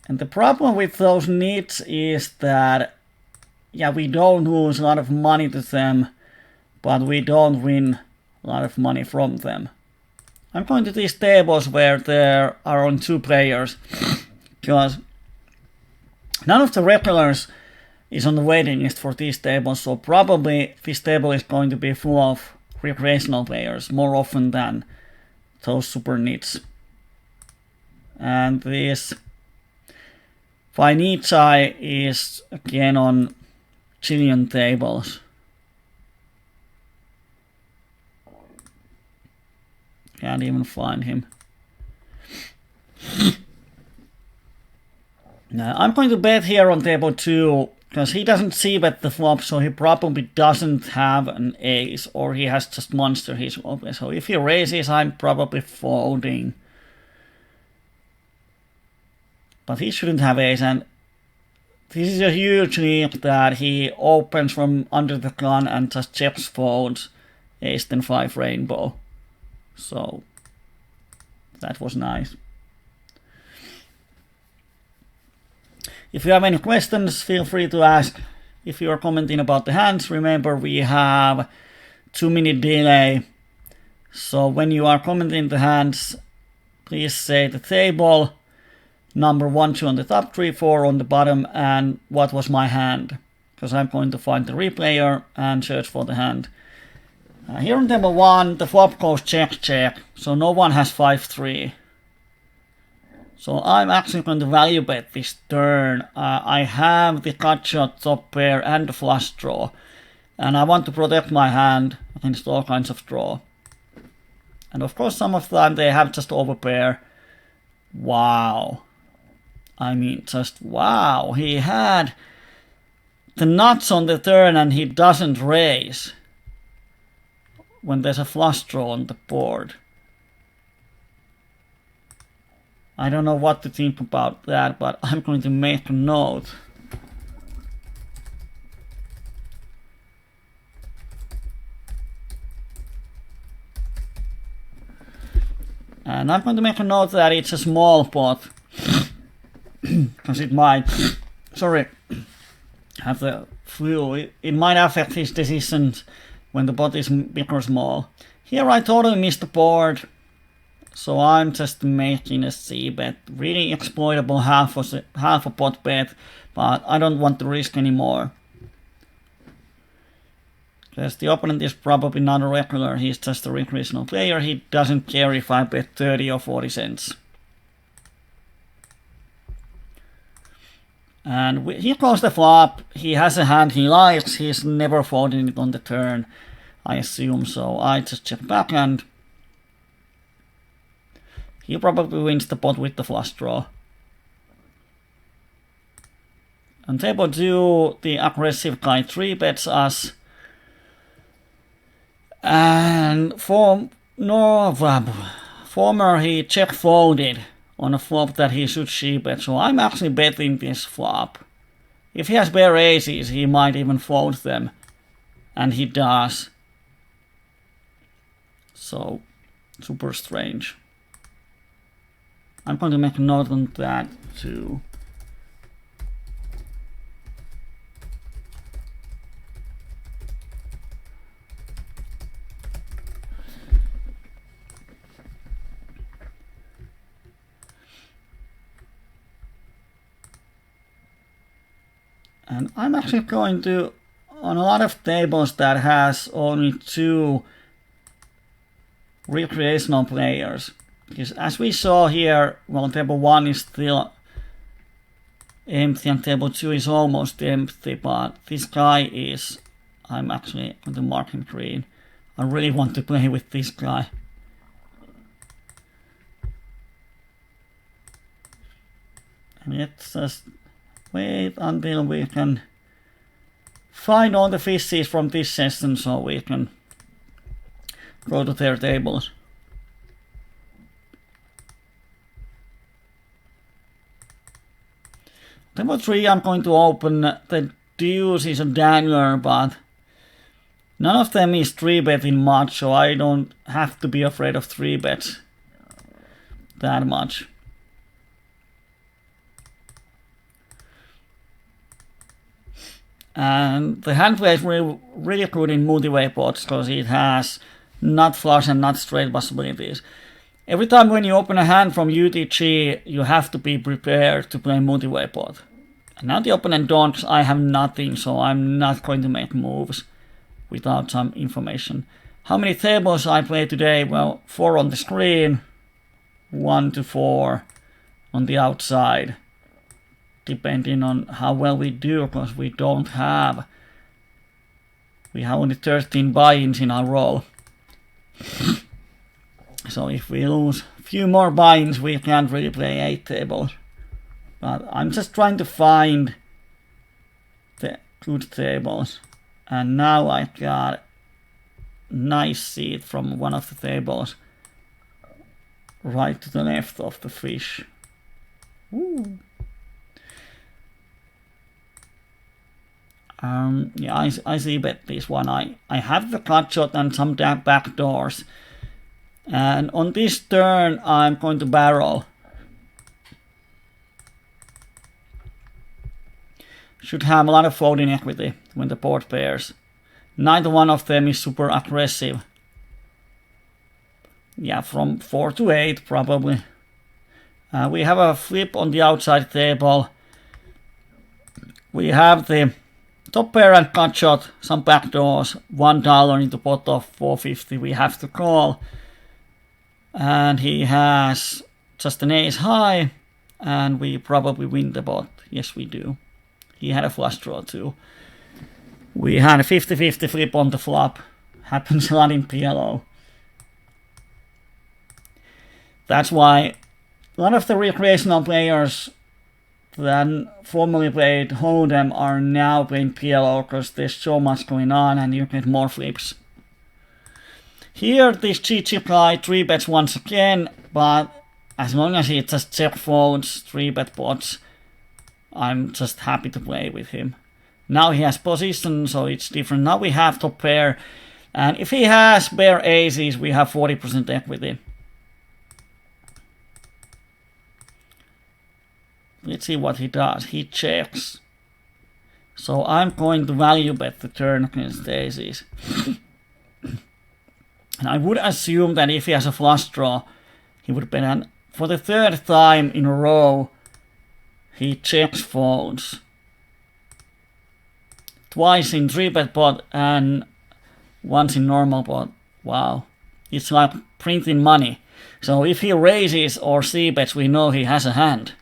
And the problem with those nits is that, yeah, we don't lose a lot of money to them, but we don't win a lot of money from them. I'm going to these tables where there are only 2 players, because none of the regulars is on the waiting list for these tables, so probably this table is going to be full of recreational players more often than those super nits. And this Vinici is again on Chilean tables. Can't even find him. Now, I'm going to bet here on table 2, because he doesn't see bet the flop, so he probably doesn't have an ace, or he has just monster his flop. So if he raises, I'm probably folding. But he shouldn't have ace, and this is a huge lead that he opens from under the gun and just chips folds ace then 5 rainbow. So that was nice. If you have any questions, feel free to ask. If you are commenting about the hands, remember we have 2-minute delay. So when you are commenting the hands, please say the table, number 1, 2 on the top, 3, 4 on the bottom, and what was my hand. Because I'm going to find the replayer and search for the hand. Here on table 1, the flop goes check, check. So no one has 5-3. So I'm actually going to value bet this turn. I have the cut shot, top pair, and the flush draw. And I want to protect my hand against all kinds of draw. And of course some of the time they have just overpair. Wow. I mean, just wow. He had the nuts on the turn and he doesn't raise when there's a flush draw on the board. I don't know what to think about that, but I'm going to make a note. And I'm going to make a note that it's a small pot. Because it might, have the flu. It might affect his decisions when the pot is big or small. Here I totally missed the board. So I'm just making a C bet, really exploitable half a pot bet, but I don't want to risk anymore. Because the opponent is probably not a regular, he's just a recreational player, he doesn't care if I bet 30 or 40 cents. And he calls the flop, he has a hand he likes, he's never folding it on the turn, I assume, so I just check back and he probably wins the pot with the flush draw. On table 2, the aggressive guy 3-bets us. And former he check folded on a flop that he should c-bet. So I'm actually betting this flop. If he has bare aces, he might even fold them. And he does. So, super strange. I'm going to make a note on that too. And I'm actually going to, on a lot of tables that has only 2 recreational players. Because as we saw here, well, table 1 is still empty and table 2 is almost empty, but this guy is, I'm actually going to mark him green. I really want to play with this guy. And let's just wait until we can find all the fishes from this session so we can go to their tables. Table 3 I'm going to open. The deuce is a dangler, but none of them is 3-betting much, so I don't have to be afraid of 3-bets that much. And the hand plays really good in multi-way pots because it has nut flush and nut straight possibilities. Every time when you open a hand from UTG, you have to be prepared to play multi-way pot. And now the opponent donks, I have nothing, so I'm not going to make moves without some information. How many tables I play today? Well, 4 on the screen, 1 to 4 on the outside, depending on how well we do, because we have only 13 buy-ins in our roll. So if we lose a few more buy-ins, we can't really play 8 tables. But I'm just trying to find the good tables. And now I got a nice seat from one of the tables right to the left of the fish. Ooh. Yeah, I see bet this one. I have the cut shot and some back doors. And on this turn, I'm going to barrel. Should have a lot of folding equity when the board pairs. Neither one of them is super aggressive. Yeah, from 4 to 8 probably. We have a flip on the outside table. We have the top pair and cut shot, some backdoors, $1 into pot of 450. We have to call. And he has just an ace high, and we probably win the pot. Yes, we do. He had a flush draw too. We had a 50-50 flip on the flop. Happens a lot in PLO. That's why a lot of the recreational players that formerly played Hold'em are now playing PLO because there's so much going on and you get more flips. Here this GG guy 3-bets once again, but as long as he just check folds, 3-bet pots, I'm just happy to play with him. Now he has position, so it's different. Now we have top pair, and if he has bare aces, we have 40% equity. Let's see what he does. He checks. So I'm going to value bet the turn against aces. And I would assume that if he has a flush draw, he would bet. And for the 3rd time in a row, he checks folds. Twice in 3-bet pot and once in normal pot. Wow. It's like printing money. So if he raises or c-bets, we know he has a hand.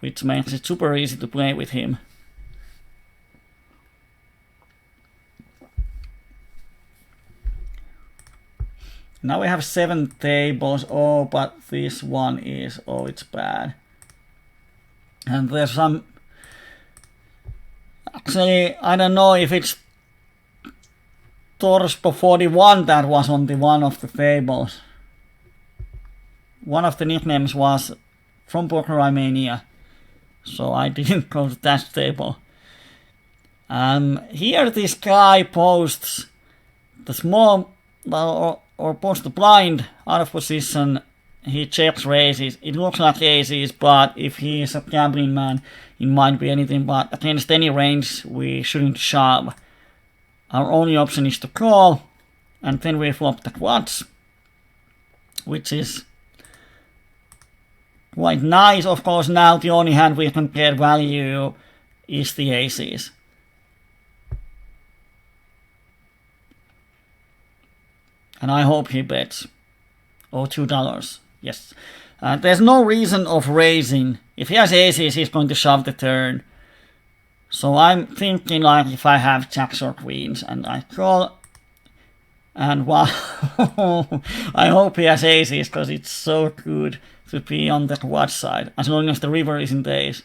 Which makes it super easy to play with him. Now we have 7 tables. Oh, but this one is, oh, it's bad. And there's some, actually, I don't know if it's Torspo 41 that was on the one of the tables. One of the nicknames was from Poker Romania, so I didn't go to that table. Here this guy posts the small, or posts the blind out of position. He checks raises. It looks like aces, but if he is a gambling man, it might be anything. But against any range, we shouldn't shove. Our only option is to call, and then we flop the quads, which is quite nice. Of course, now the only hand we can get value is the aces. And I hope he bets. Oh, $2. Yes. There's no reason of raising. If he has aces, he's going to shove the turn. So I'm thinking like if I have jacks or queens and I call. And wow, I hope he has aces because it's so good to be on the quad side. As long as the river isn't ace.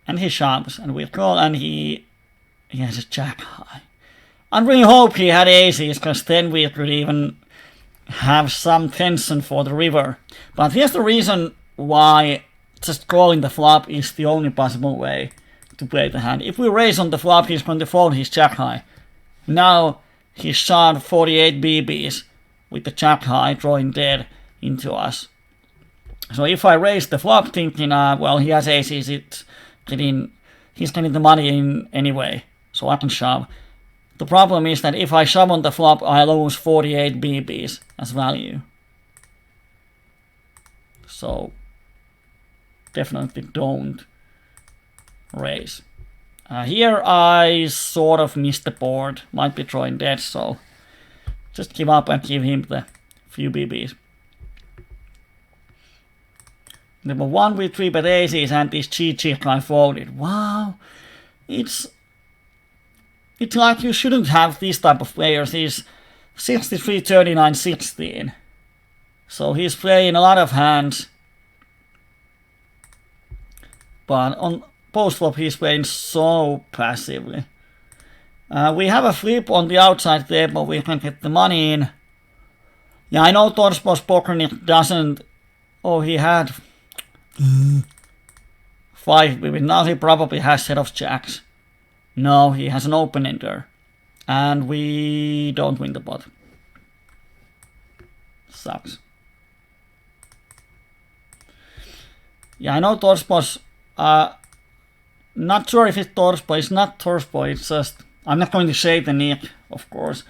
And he shoves and we call and he has a jack high. I really hope he had aces because then we could even have some tension for the river. But here's the reason why just calling the flop is the only possible way to play the hand. If we raise on the flop, he's going to fold his jack high. Now he shot 48 BBs with the jack high drawing dead into us. So if I raise the flop thinking, well, he has aces, he's getting the money in anyway, so I can shove. The problem is that if I shove on the flop, I lose 48 BBs as value. So definitely don't raise. Here I sort of missed the board, might be drawing dead, so just give up and give him the few BBs. Number 1 with 3-bet aces and this GG guy folded. Wow, it's like you shouldn't have these type of players. He's 63, 39, 16. So he's playing a lot of hands. But on post-flop he's playing so passively. We have a flip on the outside there, but we can get the money in. Yeah, I know Torspos Pokernik doesn't... Oh, he had 5 BB. Now he probably has set of jacks. No, he has an open-ender. And we don't win the pot. Sucks. Yeah, I know Torspos... not sure if it's Torspo. It's not Torspo, it's just... I'm not going to say the nick, of course.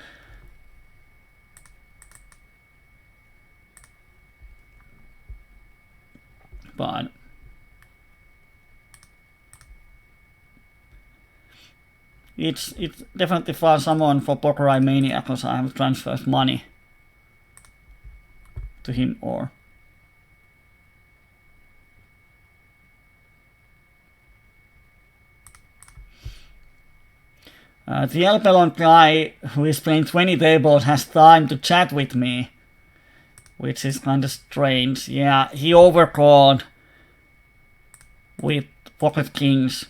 But... It's definitely for someone for Poker Eye Mania, because I have transferred money to him or... The Elpelon guy who is playing 20 tables has time to chat with me, which is kind of strange. Yeah, he overcalled with pocket kings.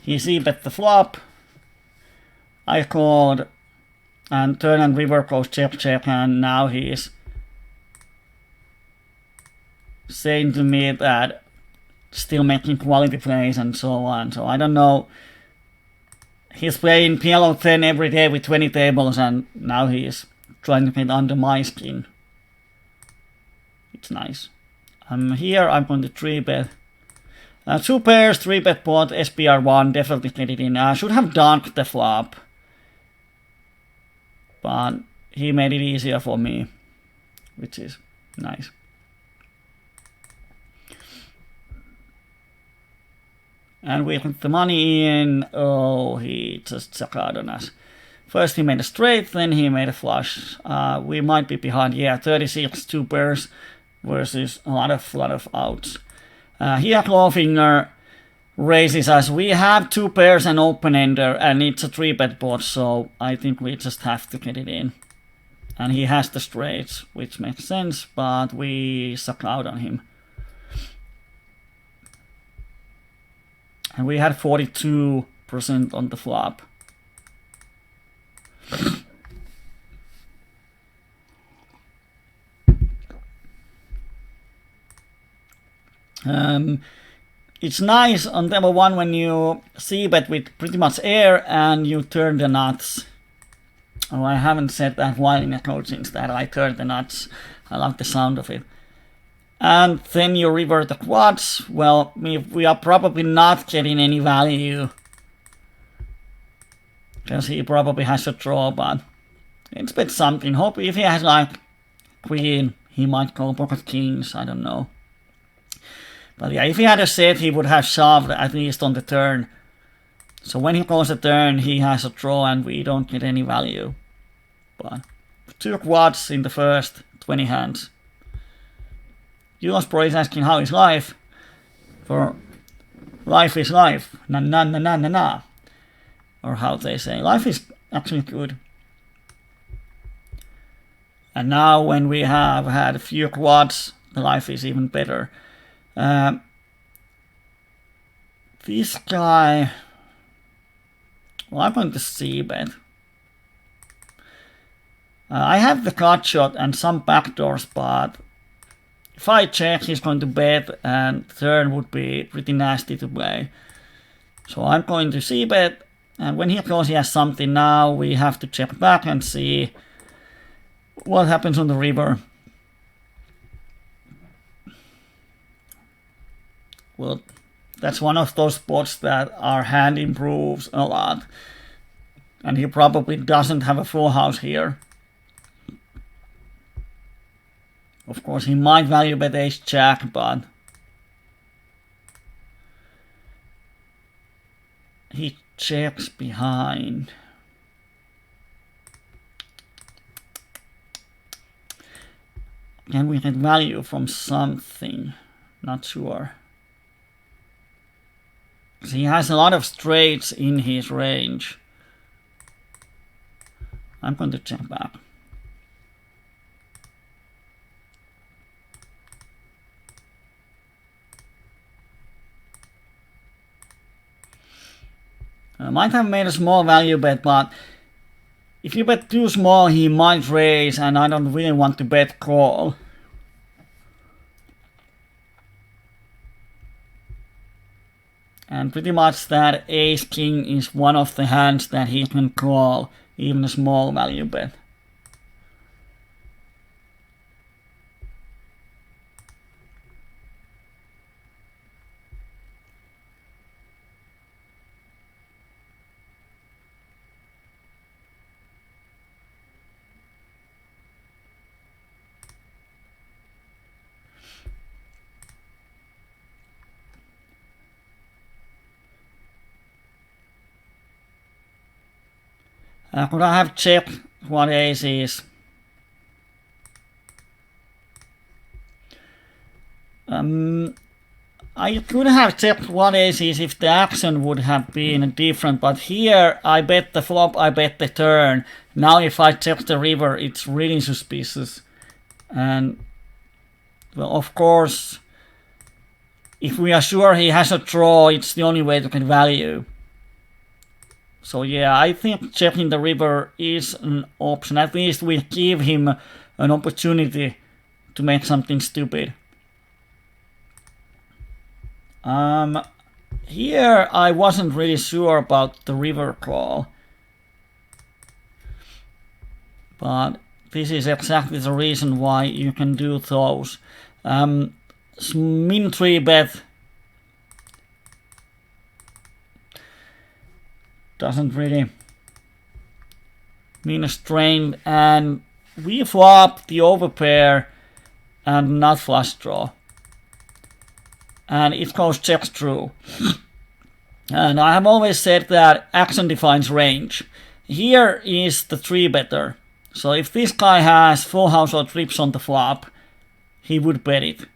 He c-bet the flop. I called, and turn and river goes check check, and now he is saying to me that still making quality plays and so on. So I don't know. He's playing PLO10 every day with 20 tables, and now he is trying to get under my skin. It's nice. Here I'm going to 3-bet. 2 pairs, 3-bet pot, SPR1, definitely get it in. I should have dunked the flop, but he made it easier for me, which is nice. And we put the money in. Oh, he just suckered on us. First he made a straight, then he made a flush. We might be behind. Yeah, 36, 2 pairs versus a lot of outs. Here Clawfinger raises us. We have 2 pairs and open-ender, and it's a 3-bet pot, so I think we just have to get it in. And he has the straights, which makes sense, but we suck out on him. And we had 42% on the flop. It's nice on table 1 when you c-bet with pretty much air and you turn the nuts. Oh, I haven't said that while in a code since that I turned the nuts. I love the sound of it. And then you river the quads. Well, we are probably not getting any value, because he probably has a draw, but it's bet something. Hope if he has like queen, he might go pocket kings, I don't know. But yeah, if he had a set, he would have shoved at least on the turn. So when he goes a turn, he has a draw and we don't get any value. But 2 quads in the first 20 hands. Pro is asking how is life? For life is life. Na na na na na na. Or how they say. Life is actually good. And now when we have had a few quads, the life is even better. This guy... Well, I'm going to c-bet. I have the cut shot and some backdoors, but if I check, he's going to bet, and turn would be pretty nasty to play. So I'm going to c-bet, And when he calls, he has something. Now we have to check back and see what happens on the river. Well, that's one of those spots that our hand improves a lot. And he probably doesn't have a full house here. Of course, he might value bet ace jack, but he checks behind. Can we get value from something? Not sure. He has a lot of straights in his range. I'm going to check back. I might have made a small value bet, but if you bet too small, he might raise, and I don't really want to bet call. And pretty much that ace-king is one of the hands that he can call, even a small value bet. Could I have checked what ace is? I could have checked what ace is if the action would have been different, but here I bet the flop, I bet the turn. Now if I check the river, it's really suspicious. And, well, of course, if we are sure he has a draw, it's the only way to get value. So yeah, I think checking the river is an option. At least we give him an opportunity to make something stupid. Here I wasn't really sure about the river call. But this is exactly the reason why you can do those. Min 3 bet doesn't really mean a strain, and we flop the overpair and not flush draw. And it goes checks through. And I have always said that action defines range. Here is the 3-better. So if this guy has full house or trips on the flop, he would bet it.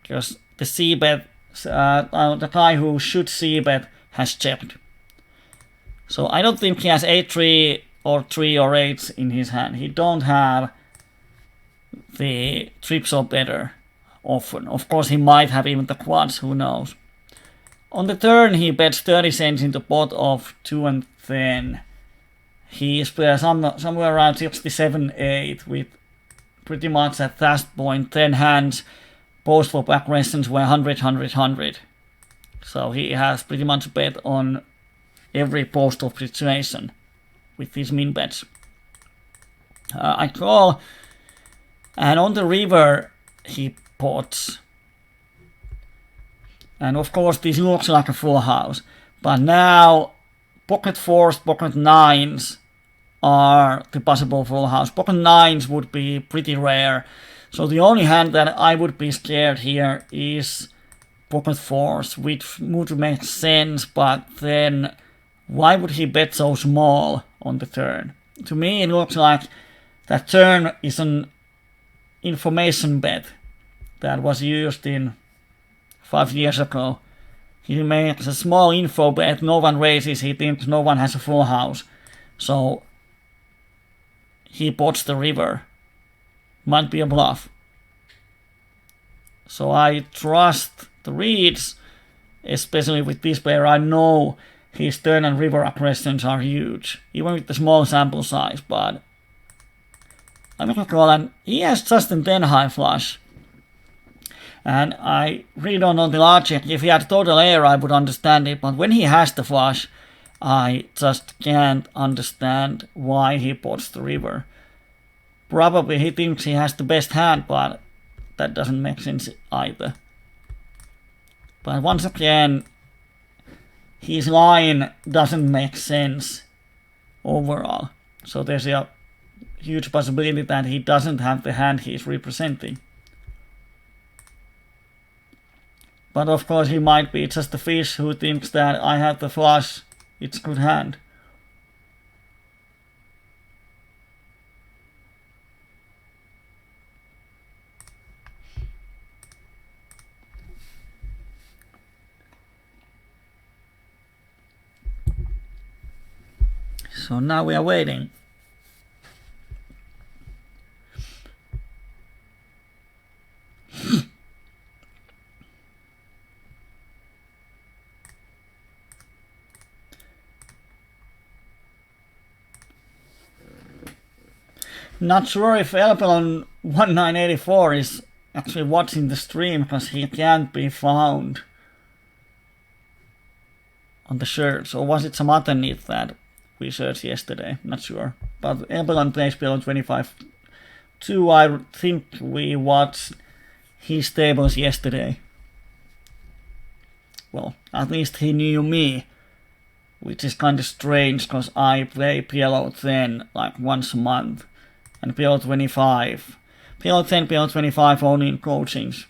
Because the c-bet, the guy who should c-bet has checked. So I don't think he has 8-3 or 3 or 8s in his hand. He don't have the trips or better often. Of course he might have even the quads, who knows. On the turn he bets 30 cents in the pot of 2 and 10. He is somewhere around 67-8 with pretty much at that point 10 hands. Post flop aggressions were 100, 100, 100. So he has pretty much bet on every post of situation with these min bets. I call, and on the river he pots. And of course this looks like a full house, but now pocket 4s, pocket 9s are the possible full house. Pocket 9s would be pretty rare, so the only hand that I would be scared here is pocket 4s, which would make sense, but then why would he bet so small on the turn? To me it looks like that turn is an information bet that was used in 5 years ago. He makes a small info bet, no one raises, he thinks no one has a full house. So he pots the river. Might be a bluff. So I trust the reads, especially with this player. I know his turn and river aggressions are huge, even with the small sample size, but I'm gonna call, and he has just a 10 high flush. And I really don't know the logic. If he had total air, I would understand it, but when he has the flush, I just can't understand why he pots the river. Probably he thinks he has the best hand, but that doesn't make sense either. But once again, his line doesn't make sense overall. So there's a huge possibility that he doesn't have the hand he's representing. But of course he might be just a fish who thinks that I have the flush, it's good hand. So now we are waiting. Not sure if PLO10 is actually watching the stream because he can't be found on the search. Or was it some other need that we searched yesterday? Not sure. But Elpelon plays PLO25 too. I think we watched his tables yesterday. Well, at least he knew me, which is kind of strange because I play PLO10 like once a month. And PLO10, PLO25 only in coachings.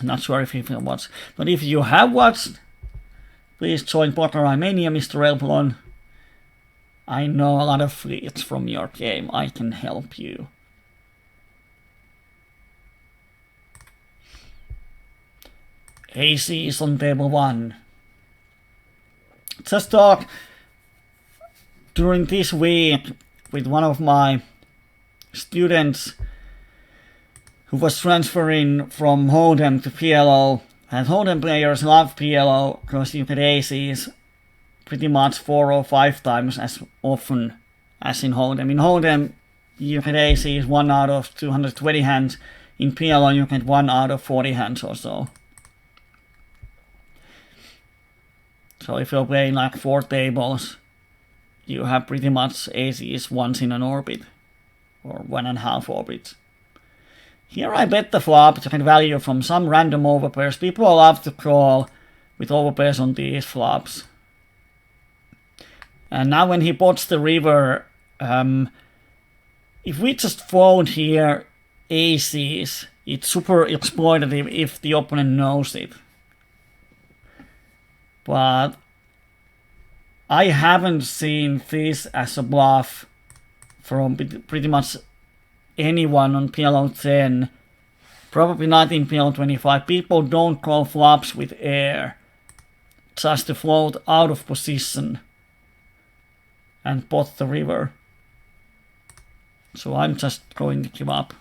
Not sure if you have watched. But if you have watched, please join Poker Mania, Mr. Elpelon. I know a lot of fleets from your game. I can help you. AC is on table 1. Just talk during this week with one of my students who was transferring from Hold'em to PLO. And Hold'em players love PLO because you get aces pretty much 4 or 5 times as often as in Hold'em. In Hold'em you get aces 1 out of 220 hands. In PLO you get 1 out of 40 hands or so. So if you're playing like 4 tables, you have pretty much aces once in an orbit, or 1.5 orbits. Here I bet the flop to get value from some random overpairs. People love to call with overpairs on these flops. And now when he pots the river, if we just fold here aces, it's super exploitative if the opponent knows it. But I haven't seen this as a bluff from pretty much anyone on PLO10. Probably not in PLO25. People don't call flops with air just to float out of position and pot the river. So I'm just going to give up.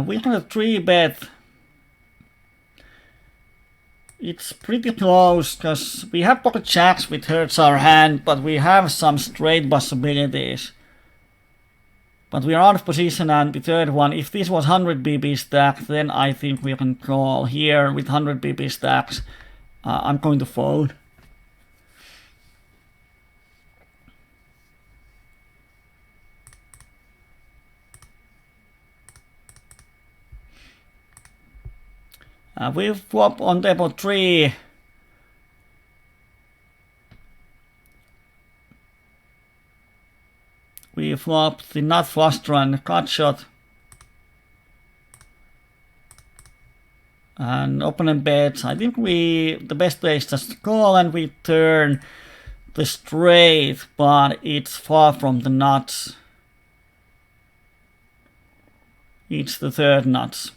We have a 3-bet. It's pretty close because we have pocket jacks which hurts our hand, but we have some straight possibilities. But we are out of position, and the third one, if this was 100 BB stack, then I think we can call. Here with 100 BB stacks. I'm going to fold. We flop on table 3. We flop the nut fluster and cut shot. And opponent bets. I think the best play is just to call, and we turn the straight, but it's far from the nuts. It's the third nuts.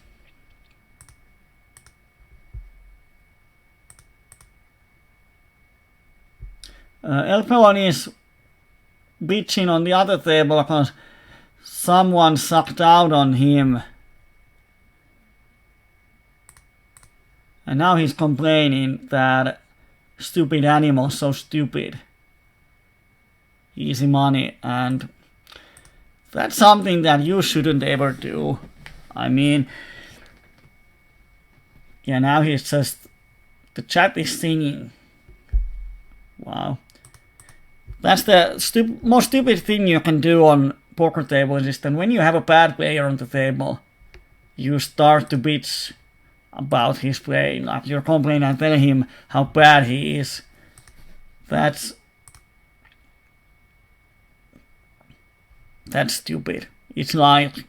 Elpelon is bitching on the other table because someone sucked out on him. And now he's complaining that stupid animal, so stupid. Easy money, and that's something that you shouldn't ever do. I mean, yeah, now he's just, the chat is singing. Wow. That's the most stupid thing you can do on poker tables, is that when you have a bad player on the table, you start to bitch about his play. Like, you're complaining and telling him how bad he is. That's stupid. It's like,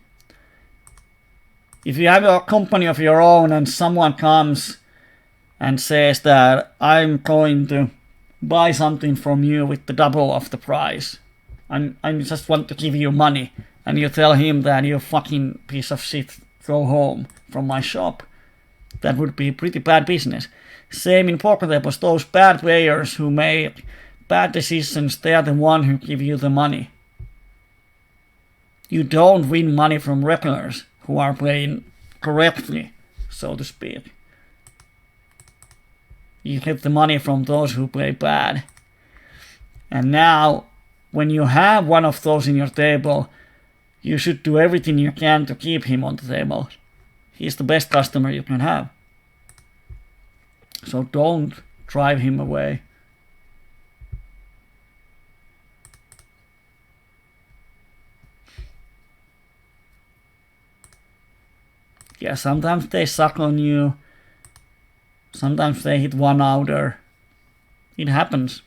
if you have a company of your own and someone comes and says that I'm going to buy something from you with the double of the price, I just want to give you money, and you tell him that you fucking piece of shit, go home from my shop, that would be pretty bad business. Same in poker tables, those bad players who make bad decisions, they are the one who give you the money. You don't win money from regulars who are playing correctly, so to speak. You get the money from those who play bad. And now, when you have one of those in your table, you should do everything you can to keep him on the table. He's the best customer you can have. So don't drive him away. Yeah, sometimes they suck on you. Sometimes they hit one outer. It happens.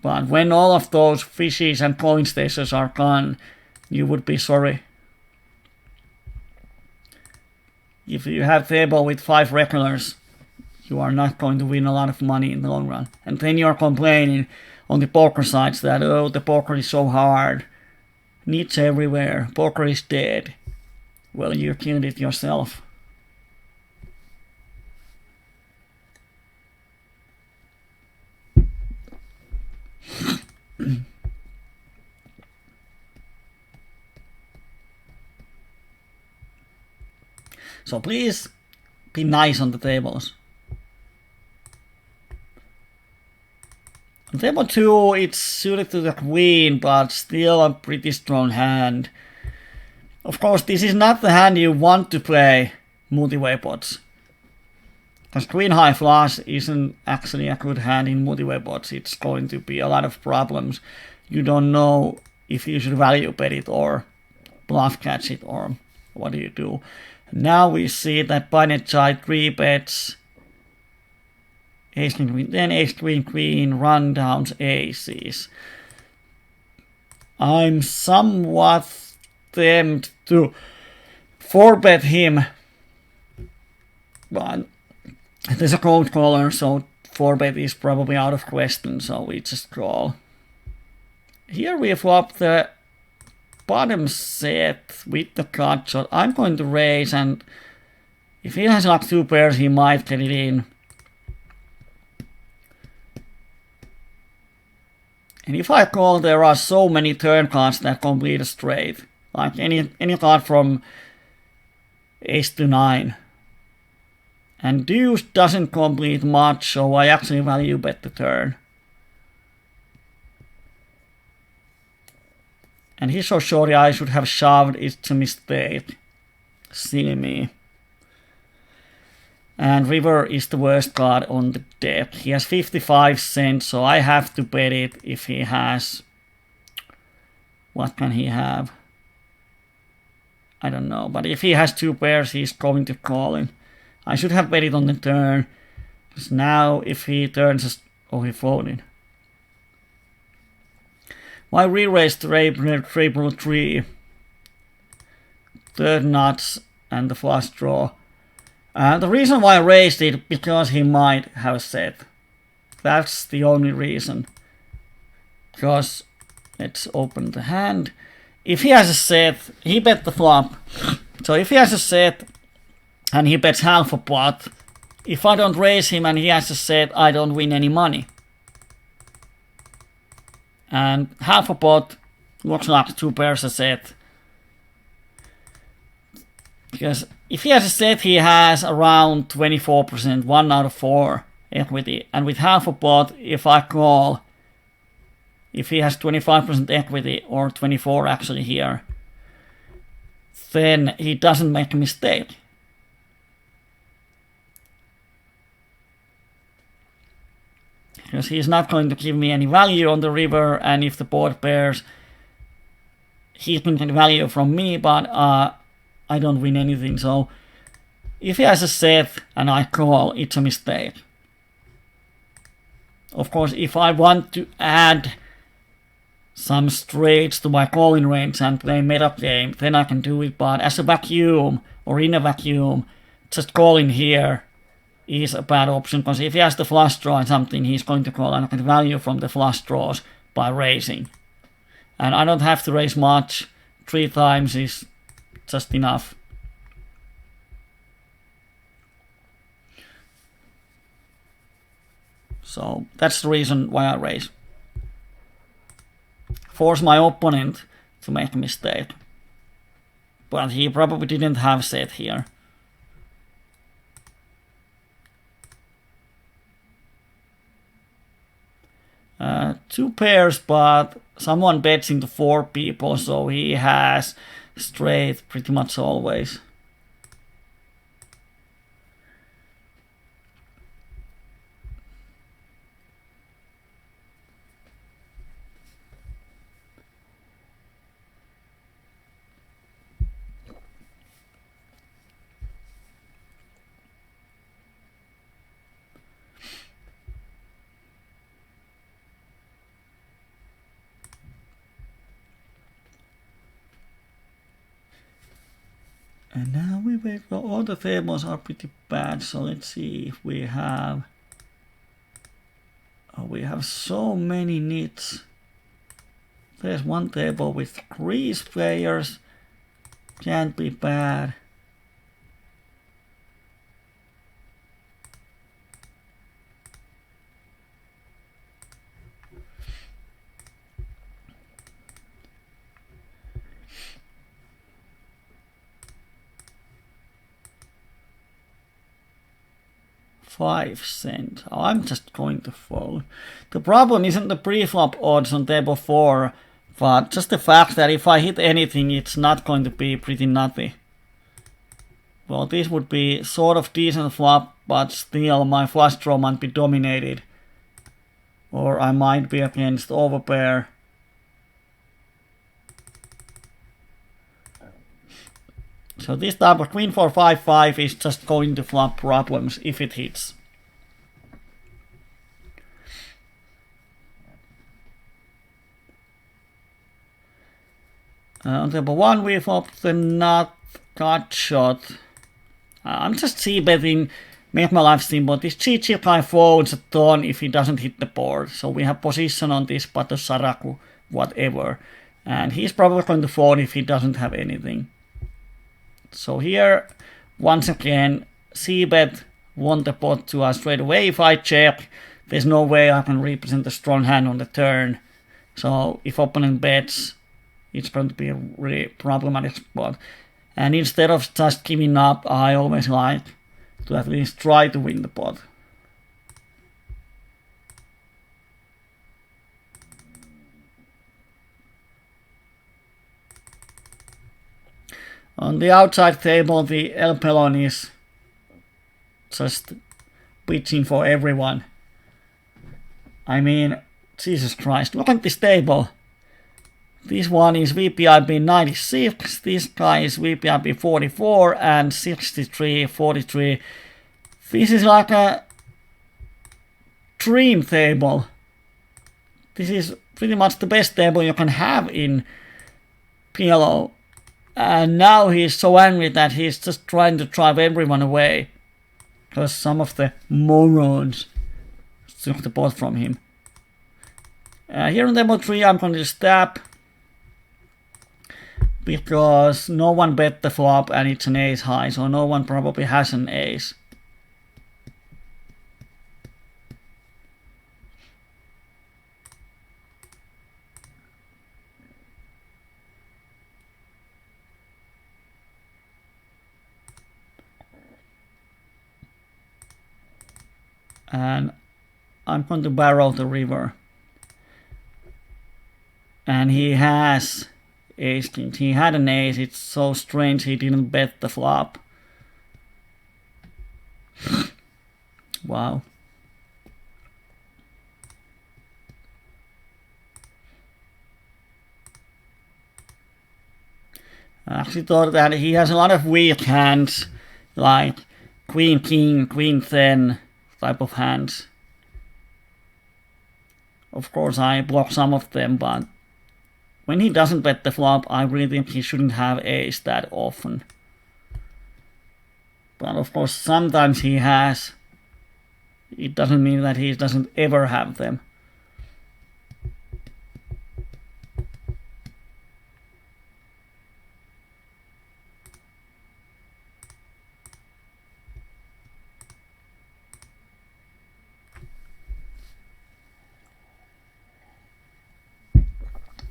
But when all of those fishes and coin stations are gone, you would be sorry. If you have a table with 5 regulars, you are not going to win a lot of money in the long run. And then you're complaining on the poker sites that, oh, the poker is so hard. Nits everywhere. Poker is dead. Well, you killed it yourself. So please be nice on the tables. On table 2, it's suited to the queen, but still a pretty strong hand. Of course, this is not the hand you want to play multi-way pots. Because queen high flush isn't actually a good hand in multi-way pots. It's going to be a lot of problems. You don't know if you should value bet it or bluff catch it, or what do you do. Now we see that Binary Child 3 bets ace queen queen, then ace queen queen, rundowns, aces. I'm somewhat tempted to 4-bet him, but there's a cold caller, so 4-bet is probably out of question, so we just call. Here we flop the bottom set with the cut shot. I'm going to raise, and if he has like 2 pairs, he might get it in. And if I call, there are so many turn cards that complete a straight. Like any card from ace to 9. And deuce doesn't complete much, so I actually value bet the turn. And he's so shorty, I should have shoved. It's a mistake. Silly me. And river is the worst card on the deck. He has 55 cents, so I have to bet it if he has... What can he have? I don't know, but if he has 2 pairs, he's going to call in. I should have bet it on the turn. Because now, if he turns... Oh, he folded. Why re-raise triple 3? Third nuts and the flush draw. The reason why I raised it, because he might have a set. That's the only reason. Because, let's open the hand. If he has a set, he bet the flop. So if he has a set, and he bets half a pot, if I don't raise him and he has a set, I don't win any money. And half a pot looks like 2 pairs a set. Because if he has a set, he has around 24%, 1 out of 4 equity. And with half a pot, if I call, if he has 25% equity, or 24 actually here, then he doesn't make a mistake. Because he's not going to give me any value on the river, and if the board pairs, he can get value from me, but I don't win anything. So if he has a set and I call, it's a mistake. Of course, if I want to add some straights to my calling range and play meta game, then I can do it. But as a vacuum, or in a vacuum, just calling here is a bad option, because if he has the flush draw and something, he's going to call and I get value from the flush draws by raising. And I don't have to raise much. 3 times is just enough. So that's the reason why I raise. Force my opponent to make a mistake. But he probably didn't have set here. Two pairs, but someone bets into 4 people, so he has straight pretty much always. And now we wait. All the tables are pretty bad, so let's see if we have. Oh, we have so many nits. There's one table with Greece players. Can't be bad. $0.05. Oh, I'm just going to fold. The problem isn't the pre-flop odds on table 4, but just the fact that if I hit anything, it's not going to be pretty nutty. Well, this would be sort of decent flop, but still my flush draw might be dominated. Or I might be against overpair. So this type of queen 4 5 5 is just going to flop problems if it hits. On table 1 we flopped the nut gut shot. I'm just c-betting, make my life simple. This GG guy folds a ton if he doesn't hit the board. So we have position on this Pato Saraku, whatever. And he's probably going to fold if he doesn't have anything. So here, once again, c-bet won the pot to us straight away. If I check, there's no way I can represent a strong hand on the turn. So if opponent bets, it's going to be a really problematic spot. And instead of just giving up, I always like to at least try to win the pot. On the outside table, the LPLO10 is just pitching for everyone. I mean, Jesus Christ, look at this table. This one is VPIP 96, this guy is VPIP 44 and 63, 43. This is like a dream table. This is pretty much the best table you can have in PLO. And now he's so angry that he's just trying to drive everyone away. Because some of the morons took the pot from him. Here on table 3 I'm going to stab. Because no one bet the flop and it's an ace high. So no one probably has an ace. and I'm going to barrel the river. And he has ace king. He had an ace. It's so strange he didn't bet the flop. Wow. I actually thought that he has a lot of weak hands, like queen king, queen 10 type of hands. Of course I block some of them, but when he doesn't bet the flop, I really think he shouldn't have ace that often. But of course sometimes he has. It doesn't mean that he doesn't ever have them.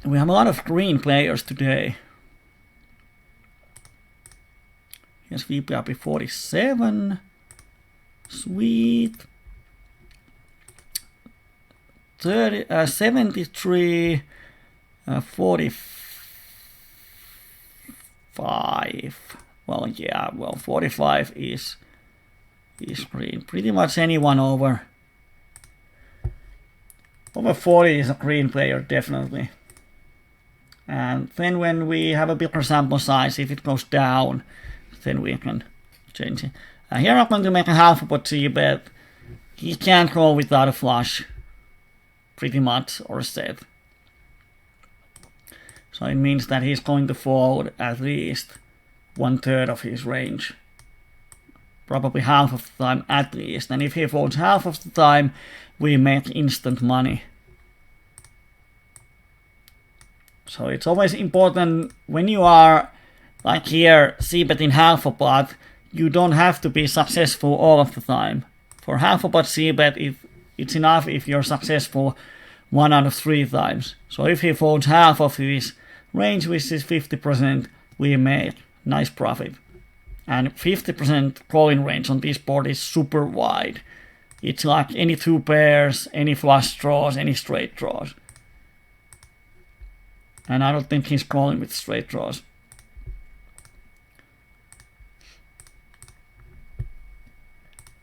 We have a lot of green players today. Here's VPIP 47. Sweet. 73. 45. Well, yeah, 45 is green. Pretty much anyone over 40 is a green player, definitely. And then when we have a bigger sample size, if it goes down, then we can change it. Here I'm going to make a half pot c-bet. He can't call without a flush, pretty much, or a set. So it means that he's going to fold at least 1/3 of his range. Probably half of the time at least. And if he folds half of the time, we make instant money. So it's always important when you are, like here, c-betting half a pot, you don't have to be successful all of the time. For half a pot c-bet, it's enough if you're successful 1 out of 3 times. So if he folds half of his range, which is 50%, we make nice profit. And 50% calling range on this board is super wide. It's like any 2 pairs, any flush draws, any straight draws. And I don't think he's calling with straight draws.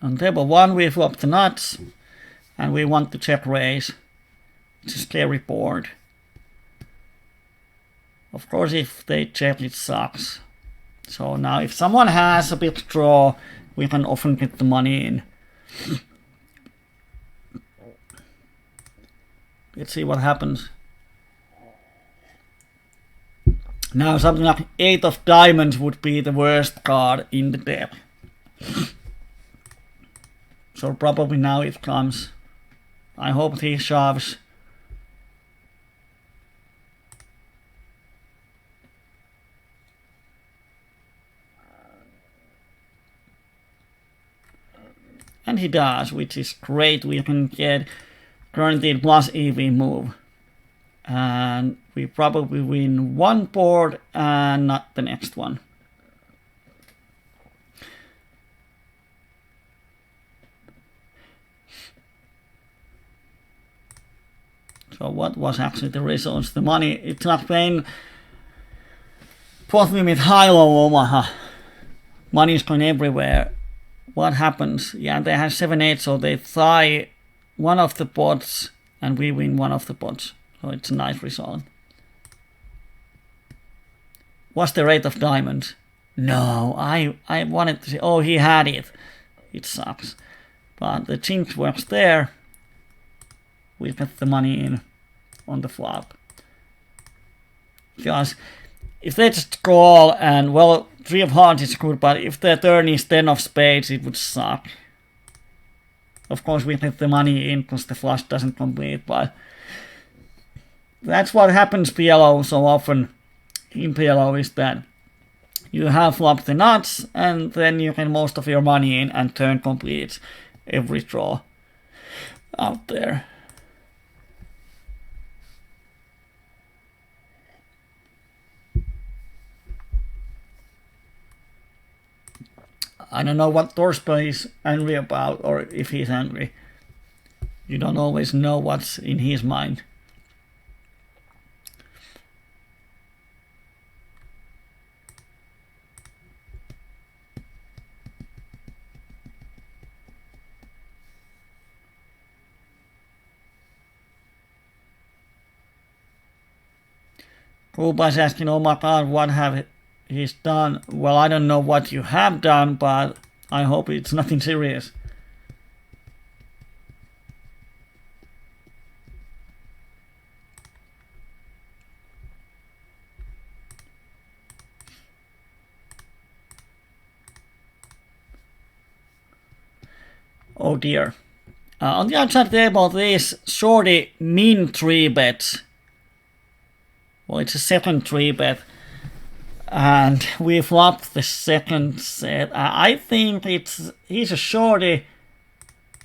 On table 1 we flop the nuts, and we want to check raise. It's a scary board. Of course if they check it sucks. So now if someone has a big draw, we can often get the money in. Let's see what happens. Now something like 8 of diamonds would be the worst card in the deck. So probably now it comes. I hope he shoves. And he does, which is great. We can get guaranteed plus EV move. And we probably win one board and not the next one. So what was actually the results? The money, it's not playing pot limit high-low Omaha. Money is going everywhere. What happens? Yeah, they have 7-8, so they tie one of the pots and we win one of the pots. So it's a nice result. What's the rate of diamonds? No, I wanted to say, oh, he had it. It sucks. But the jinx works there. We get the money in on the flop. Because if they just call and, well, 3 of hearts is good, but if their turn is 10 of spades, it would suck. Of course, we get the money in because the flush doesn't complete, but that's what happens PLO so often in PLO is that you have flopped the nuts and then you get most of your money in and turn completes every draw out there. I don't know what Torspa is angry about or if he's angry. You don't always know what's in his mind. Kuba is asking, oh my god, what have he's done? Well, I don't know what you have done, but I hope it's nothing serious. Oh dear. On the outside table, this shorty min 3-bets. Well, it's a second 3-bet. And we flopped the second set. I think he's a shorty.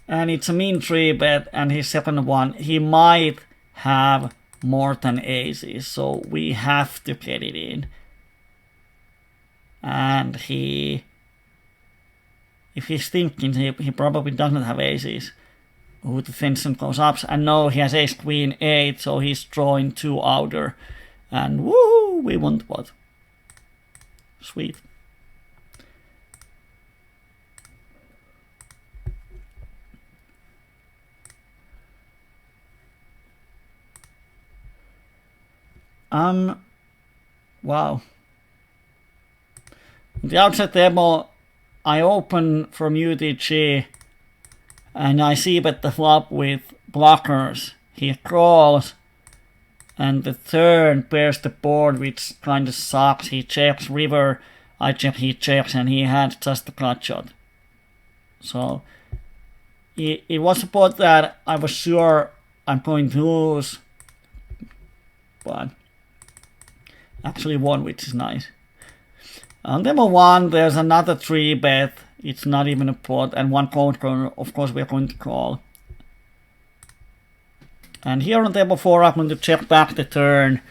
And it's a min 3-bet. And his second one, he might have more than aces. So we have to get it in. And if he's thinking, he probably doesn't have aces. Ooh, the tension goes up. And no, he has ace queen 8, so he's drawing 2 outer. And woo, we won the pot. Sweet. Wow. The outside table, I open from UTG and I see bet the flop with blockers. He calls and the turn pairs the board, which kind of sucks. He checks river, I check, he checks, and he had just a cut shot. So it was a pot that I was sure I'm going to lose, but actually won, which is nice. On demo 1, there's another 3-bet. It's not even a pot, and one cold corner. Of course, we're going to call. And here on table 4, I'm going to check back the turn.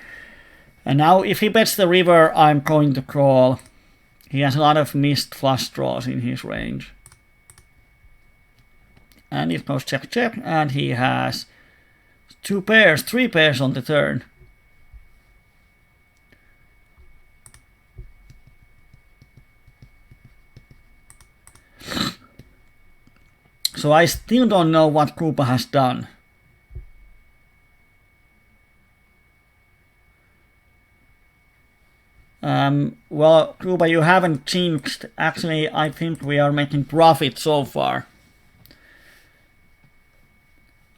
And now, if he bets the river, I'm going to call. He has a lot of missed flush draws in his range. And it goes check, check, and he has 3 pairs on the turn. So I still don't know what Kuba has done. Well, Kuba, you haven't jinxed. Actually, I think we are making profit so far.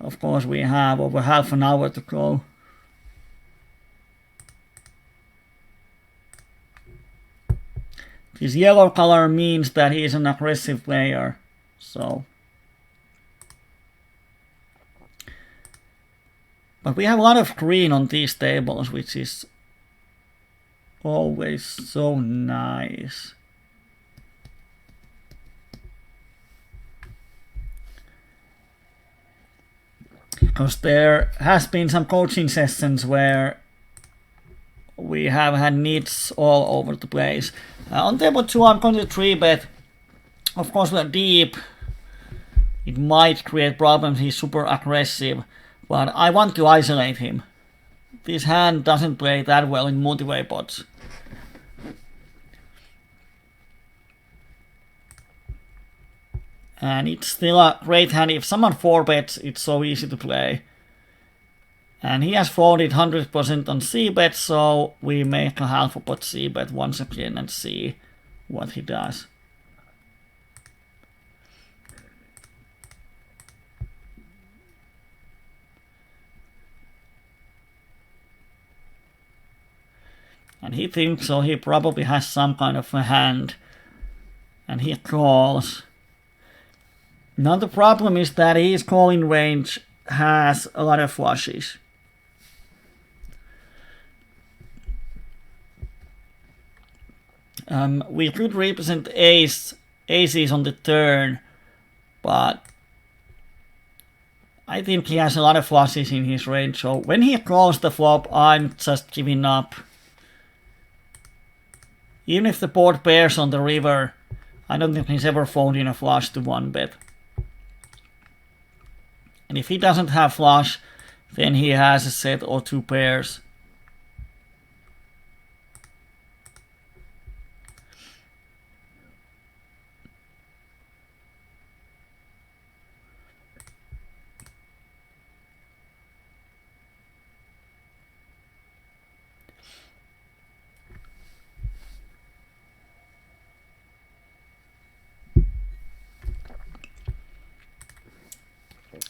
Of course, we have over half an hour to go. This yellow color means that he is an aggressive player. So. But we have a lot of green on these tables, which is always so nice. Because there has been some coaching sessions where we have had nits all over the place. On table 2, I'm going to 3-bet. Of course, we're deep. It might create problems. He's super aggressive. But I want to isolate him. This hand doesn't play that well in multi-way pots. And it's still a great hand. If someone 4-bets, it's so easy to play. And he has folded 100% on C-bet, so we make a half a pot C-bet once again and see what he does. And he thinks so, he probably has some kind of a hand. And he calls. Now the problem is that his calling range has a lot of flushes. We could represent aces on the turn, but I think he has a lot of flushes in his range, so when he calls the flop, I'm just giving up. Even if the board pairs on the river, I don't think he's ever folding a flush to 1-bet. And if he doesn't have flush, then he has a set or two pairs.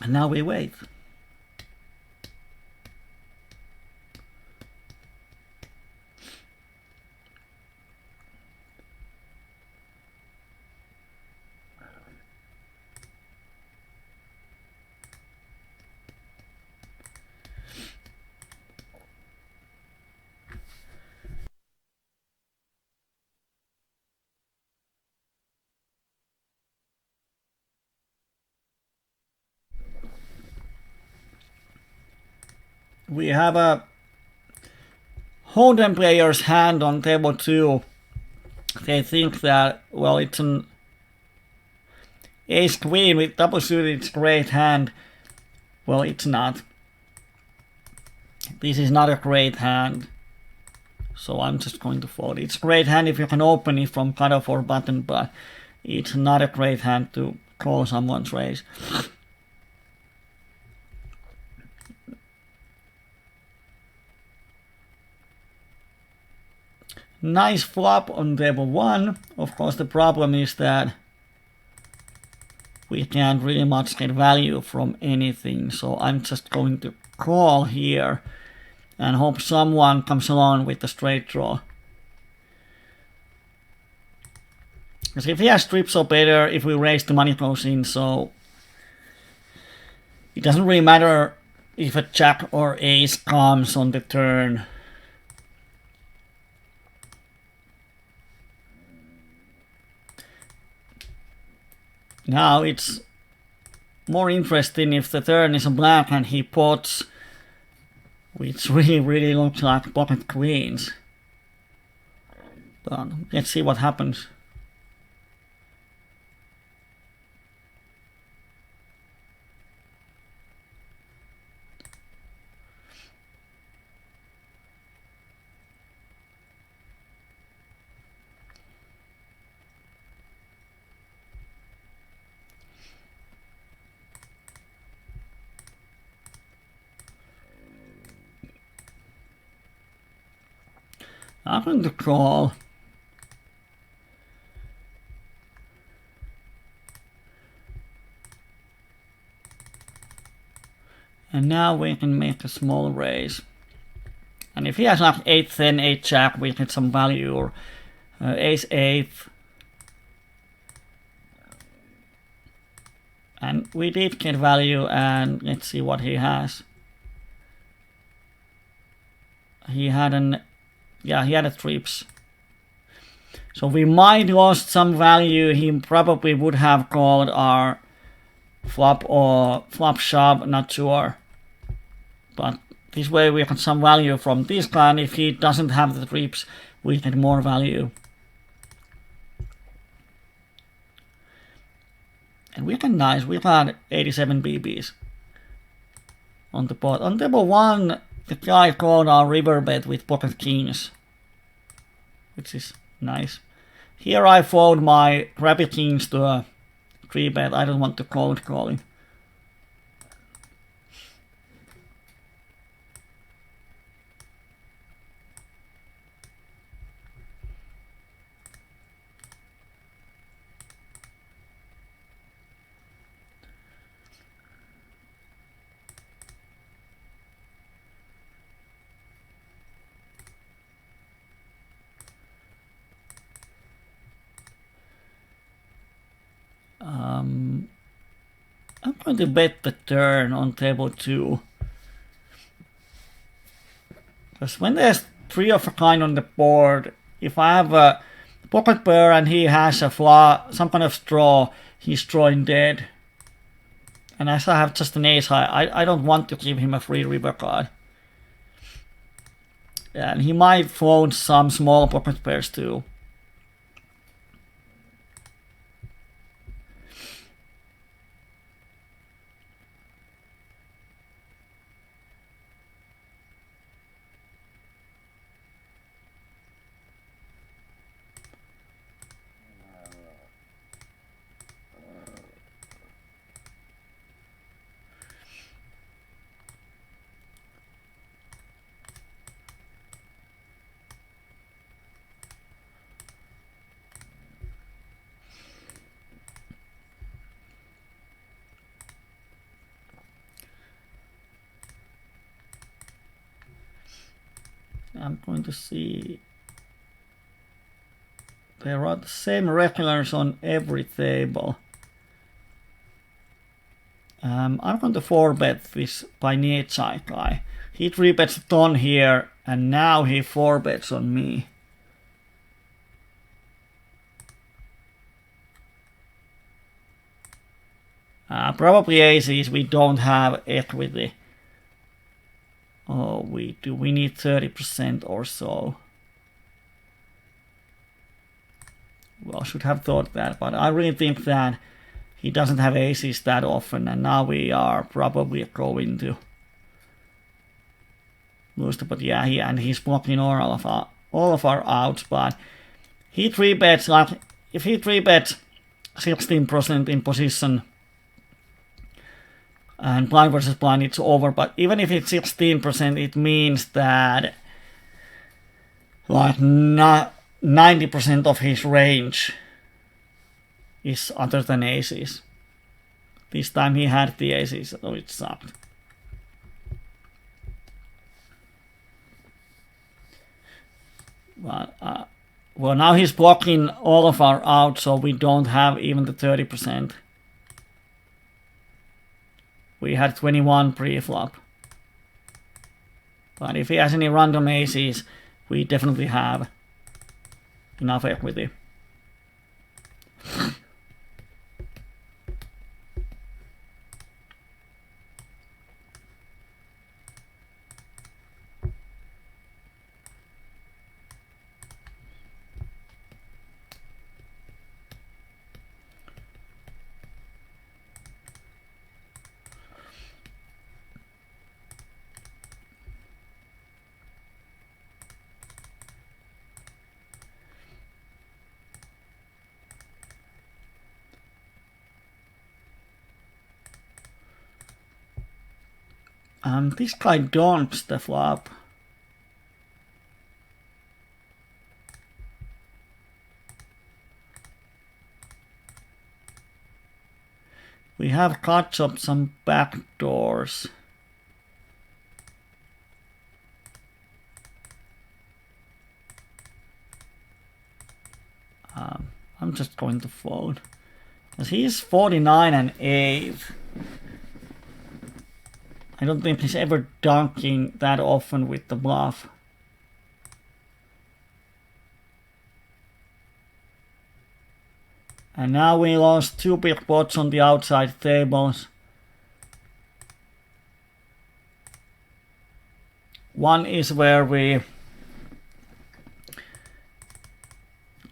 And now we wait. We have a Hold'em player's hand on table 2. They think that, well, it's an ace queen with double suited, it's a great hand. Well, it's not. This is not a great hand. So I'm just going to fold. It's a great hand if you can open it from cutoff or button, but it's not a great hand to call someone's raise. Nice flop on table 1. Of course, the problem is that we can't really much get value from anything. So I'm just going to call here and hope someone comes along with the straight draw. Because if he has trips or better, if we raise, the money goes in. So it doesn't really matter if a jack or ace comes on the turn. Now it's more interesting if the turn is a black and he pots, which really looks like pocket queens. But let's see what happens. I'm going to call. And now we can make a small raise. And if he has like 8-10, 8 jack, we get some value, or ace 8. And we did get value, and let's see what he has. He had an, yeah, he had a trips. So we might lost some value. He probably would have called our flop or flop shove, not sure. But this way we get some value from this guy, and if he doesn't have the trips, we get more value. And we can nice, we got 87 BBs on the pot. On table 1, the guy called our river bet with pocket kings, which is nice. Here I fold my crappy kings to a 3-bet. I don't want to cold calling. I'm going to bet the turn on table 2. Because when there's 3 of a kind on the board, if I have a pocket pair and he has a some kind of straw, he's drawing dead. And as I have just an ace high, I don't want to give him a free river card. And he might fold some small pocket pairs too. I'm going to see. There are the same regulars on every table. I'm going to 4-bet this by Nietzsche guy. He 3-bets a ton here, and now he 4-bets on me. Probably aces, we don't have equity. Oh, we do. We need 30% or so. Well, should have thought that, but I really think that he doesn't have aces that often, and now we are probably going to lose. But yeah, he's blocking all of our outs. But he 3-bets, like if he 3-bets 16% in position, and blind versus blind, it's over. But even if it's 16%, it means that like not 90% of his range is other than aces. This time he had the aces, so it sucked. But, well, now he's blocking all of our outs, so we don't have even the 30%. We had 21 pre-flop. But if he has any random aces, we definitely have enough equity. This guy dumps the flop. We have cut up some backdoors. I'm just going to fold. Because he's 49 and 8. I don't think he's ever dunking that often with the bluff. And now we lost 2 big pots on the outside tables. One is where we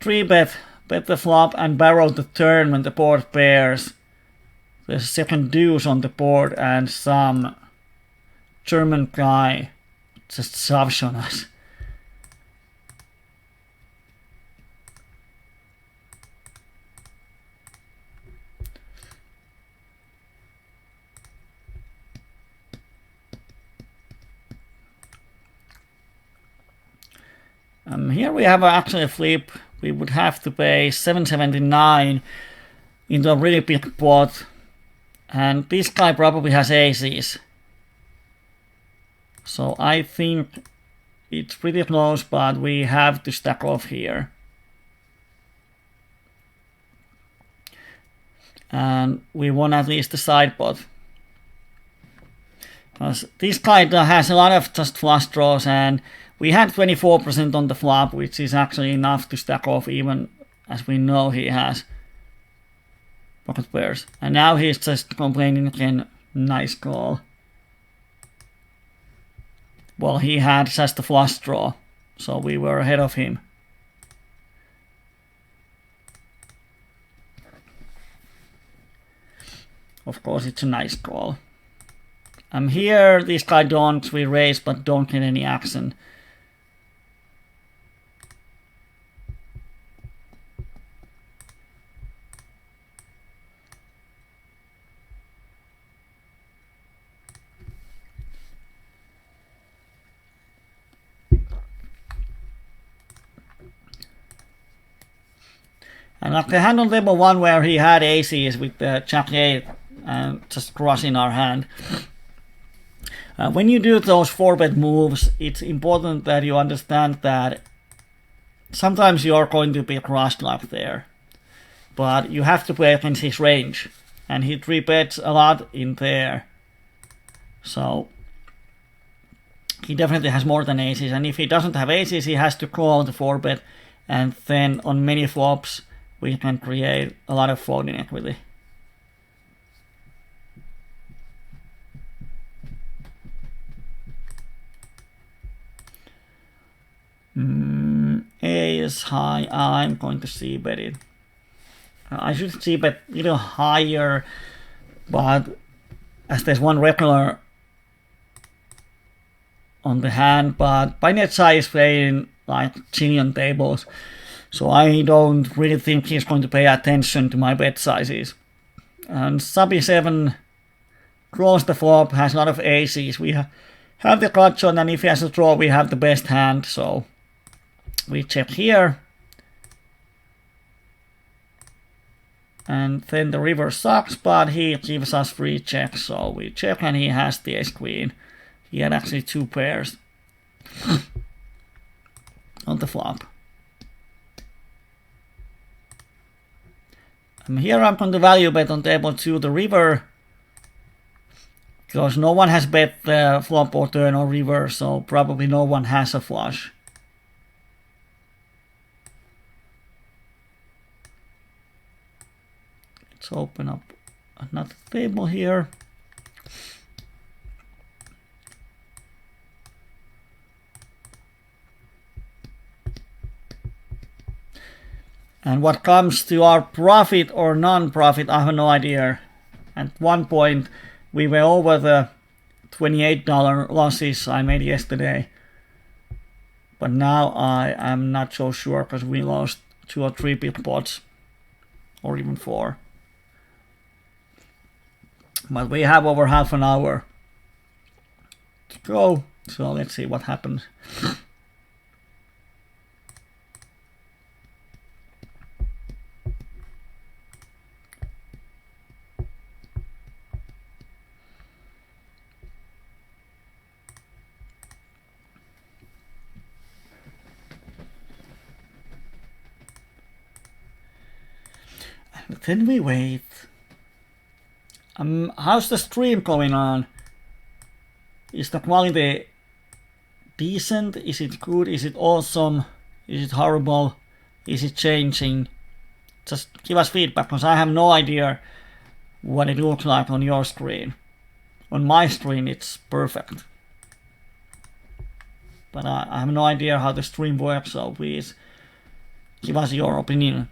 3-bet the flop and barrel the turn when the board pairs. There's a second deuce on the board and some German guy just shoves on us. Here we have actually a flip. We would have to pay 779 into a really big pot. And this guy probably has aces. So I think it's pretty close, but we have to stack off here. And we won at least the side pot. Because this guy has a lot of just flush draws, and we had 24% on the flop, which is actually enough to stack off, even as we know he has pocket pairs. And now he's just complaining again, nice call. Well, he had just a flush draw, so we were ahead of him. Of course, it's a nice call. Here, this guy don't, we raise, but don't get any action. And like the hand on table 1 where he had aces with the jack 8 and just crushing our hand. When you do those 4-bet moves, it's important that you understand that sometimes you're going to be crossed like there, but you have to play against his range, and he 3-bets a lot in there, so he definitely has more than aces, and if he doesn't have aces, he has to call the 4-bet, and then on many flops we can create a lot of folding equity. Ace high, I'm going to c-bet it. I should c-bet a little higher, but as there's one regular on the hand, but by net size is playing like zillion tables, so I don't really think he's going to pay attention to my bet sizes. And sub 7 draws the flop, has a lot of aces. We have the clutch on, and if he has a draw, we have the best hand, so we check here. And then the river sucks, but he gives us free checks, so we check, and he has the ace queen. He had actually 2 pairs on the flop. And here I'm going to value bet on table 2 the river, because no one has bet the flop or turn or river, so probably no one has a flush. Let's open up another table here. And what comes to our profit or non-profit, I have no idea. At one point, we were over the $28 losses I made yesterday. But now I am not so sure, because we lost 2 or 3 big pots, or even 4. But we have over half an hour to go, so let's see what happens. And then we wait. How's the stream going on? Is the quality decent? Is it good? Is it awesome? Is it horrible? Is it changing? Just give us feedback, because I have no idea what it looks like on your screen. On my screen it's perfect, but I have no idea how the stream works, so please give us your opinion.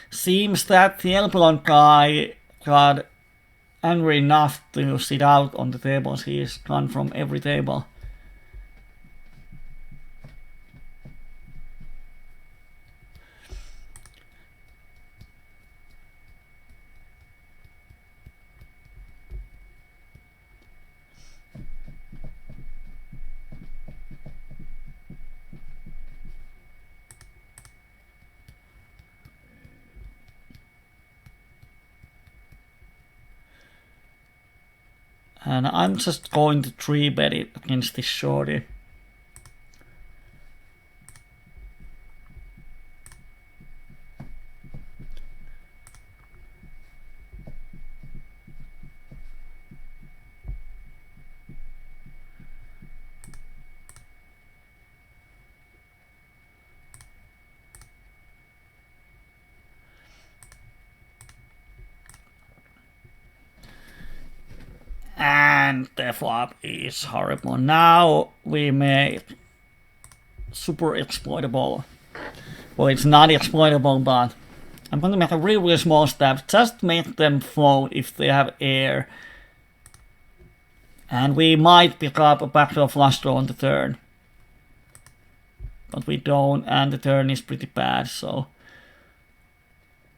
Seems that the Elblon guy got angry enough to sit out on the tables. He's gone from every table. And I'm just going to 3-bet it against this shorty. And the flop is horrible. Now we make super exploitable. Well, it's not exploitable, but I'm going to make a really small step. Just make them fold if they have air. And we might pick up a backdoor flush draw on the turn. But we don't, and the turn is pretty bad, so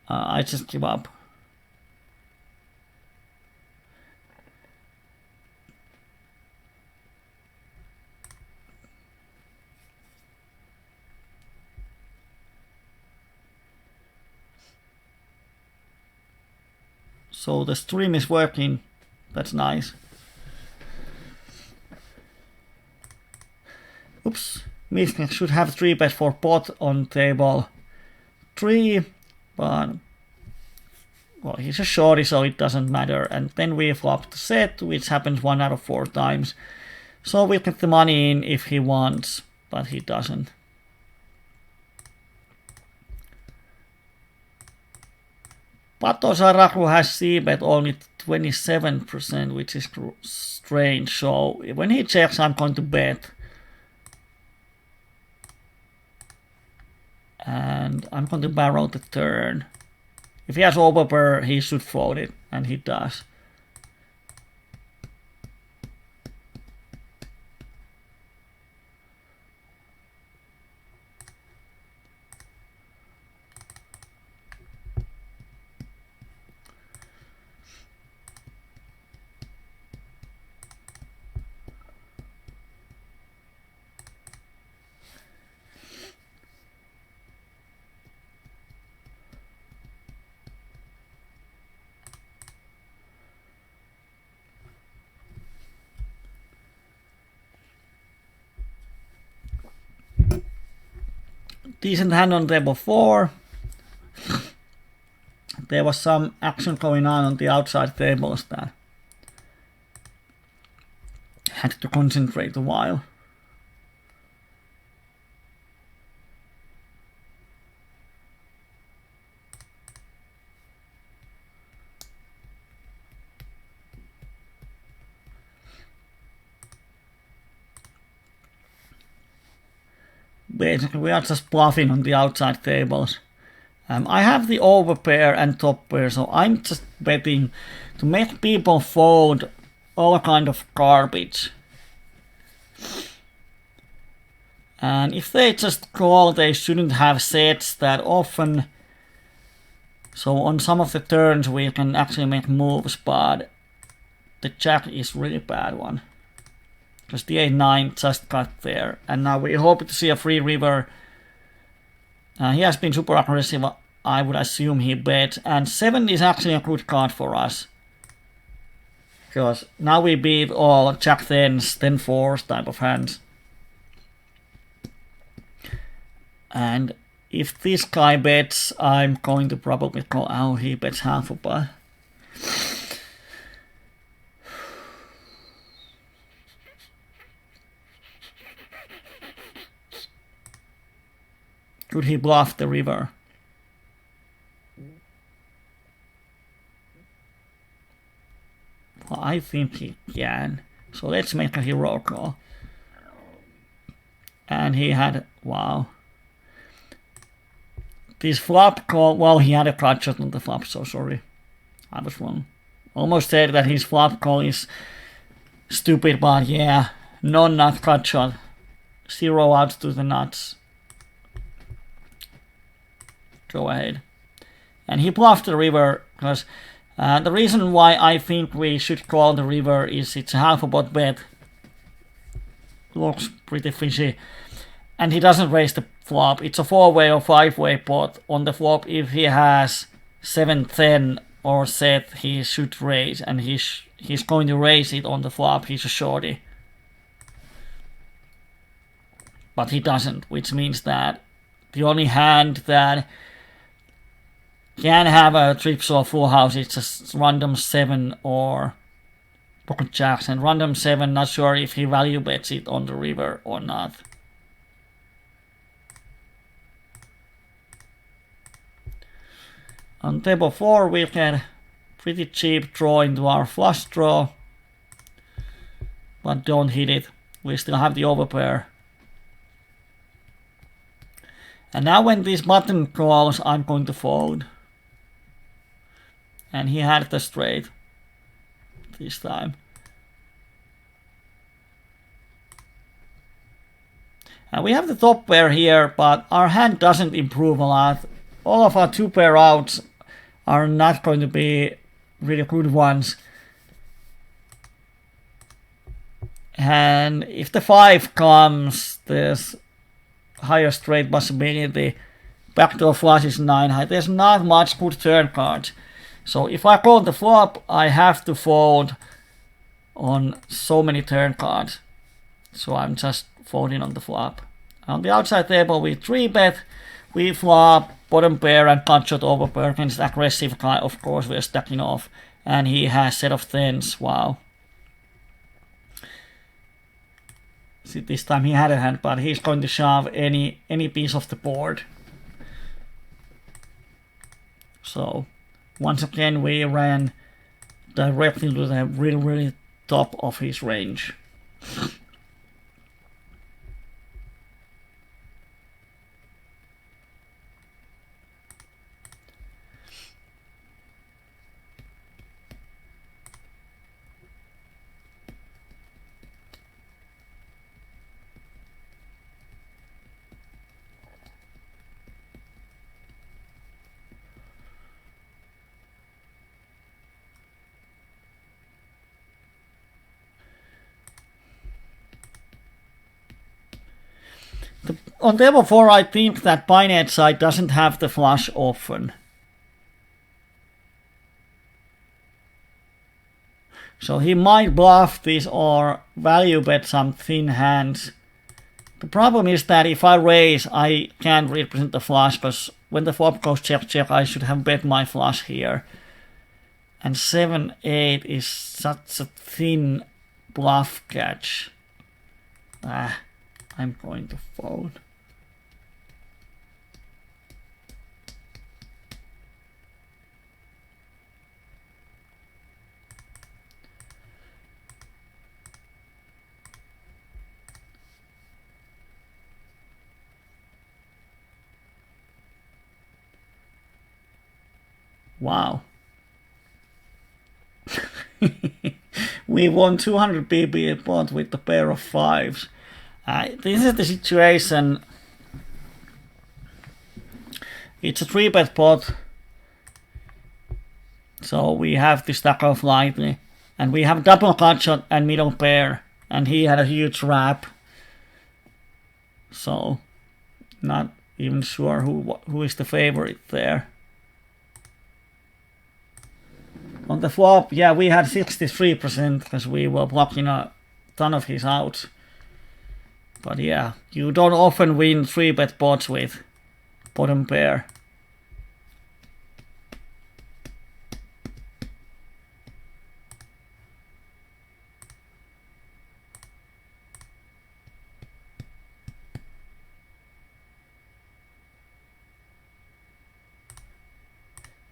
I just give up. So the stream is working. That's nice. Oops. Miskin should have 3-bet for pot on table 3, but well, he's a shorty, so it doesn't matter. And then we flop the set, which happens 1 out of 4 times. So we'll get the money in if he wants, but he doesn't. Patosaraku has c-bet only 27%, which is strange. So when he checks, I'm going to bet. And I'm going to barrel the turn. If he has overpair, he should fold it, and he does. Decent hand on table 4. There was some action going on the outside tables that had to concentrate a while. Basically, we are just bluffing on the outside tables. I have the overpair and top pair, so I'm just betting to make people fold all kind of garbage. And if they just call, they shouldn't have sets that often. So on some of the turns we can actually make moves, but the jack is really bad one. Because the 8-9 just got there. And now we hope to see a free river. He has been super aggressive. I would assume he bets. And 7 is actually a good card for us. Because now we beat all jack 10s, 10-4s type of hands. And if this guy bets, I'm going to probably call. Oh, he bets half a pot. Could he bluff the river? Well, I think he can. So let's make a hero call. And he had, wow. This flop call, well, he had a cut shot on the flop, so sorry. I was wrong. Almost said that his flop call is stupid, but yeah, non-nut cut shot. 0 outs to the nuts. Go ahead. And he bluffed the river because the reason why I think we should call the river is it's a half a pot bet. Looks pretty fishy. And he doesn't raise the flop. It's a 4-way or 5-way pot. On the flop, if he has 7-10 or set, he should raise. And he's going to raise it on the flop. He's a shorty. But he doesn't, which means that the only hand that can have a trips or full house, it's just random 7 or pocket jacks. And random 7, not sure if he value bets it on the river or not. On table 4 we get pretty cheap draw into our flush draw. But don't hit it. We still have the overpair. And now when this button calls, I'm going to fold. And he had the straight this time. And we have the top pair here, but our hand doesn't improve a lot. All of our 2-pair outs are not going to be really good ones. And if the 5 comes, there's higher straight possibility. Backdoor flush is 9 high. There's not much good turn cards. So if I call the flop, I have to fold on so many turn cards. So I'm just folding on the flop. On the outside table, we 3-bet, we flop, bottom pair, and cut shot over pair against aggressive guy. Of course, we're stacking off. And he has set of tens. Wow. See, this time he had a hand, but he's going to shove any piece of the board. So once again, we ran directly to the really top of his range. On table 4, I think that binary side doesn't have the flush often. So he might bluff this or value bet some thin hands. The problem is that if I raise, I can't represent the flush, because when the flop goes check check, I should have bet my flush here. And 7-8 is such a thin bluff catch. I'm going to fold. Wow. We won 200 PB pot with the pair of fives. This is the situation. It's a 3-bet pot. So we have to stack off lightly. And we have double cut shot and middle pair. And he had a huge wrap. So not even sure who is the favorite there. On the flop, yeah, we had 63% because we were blocking a ton of his outs. But yeah, you don't often win 3-bet pots with bottom pair.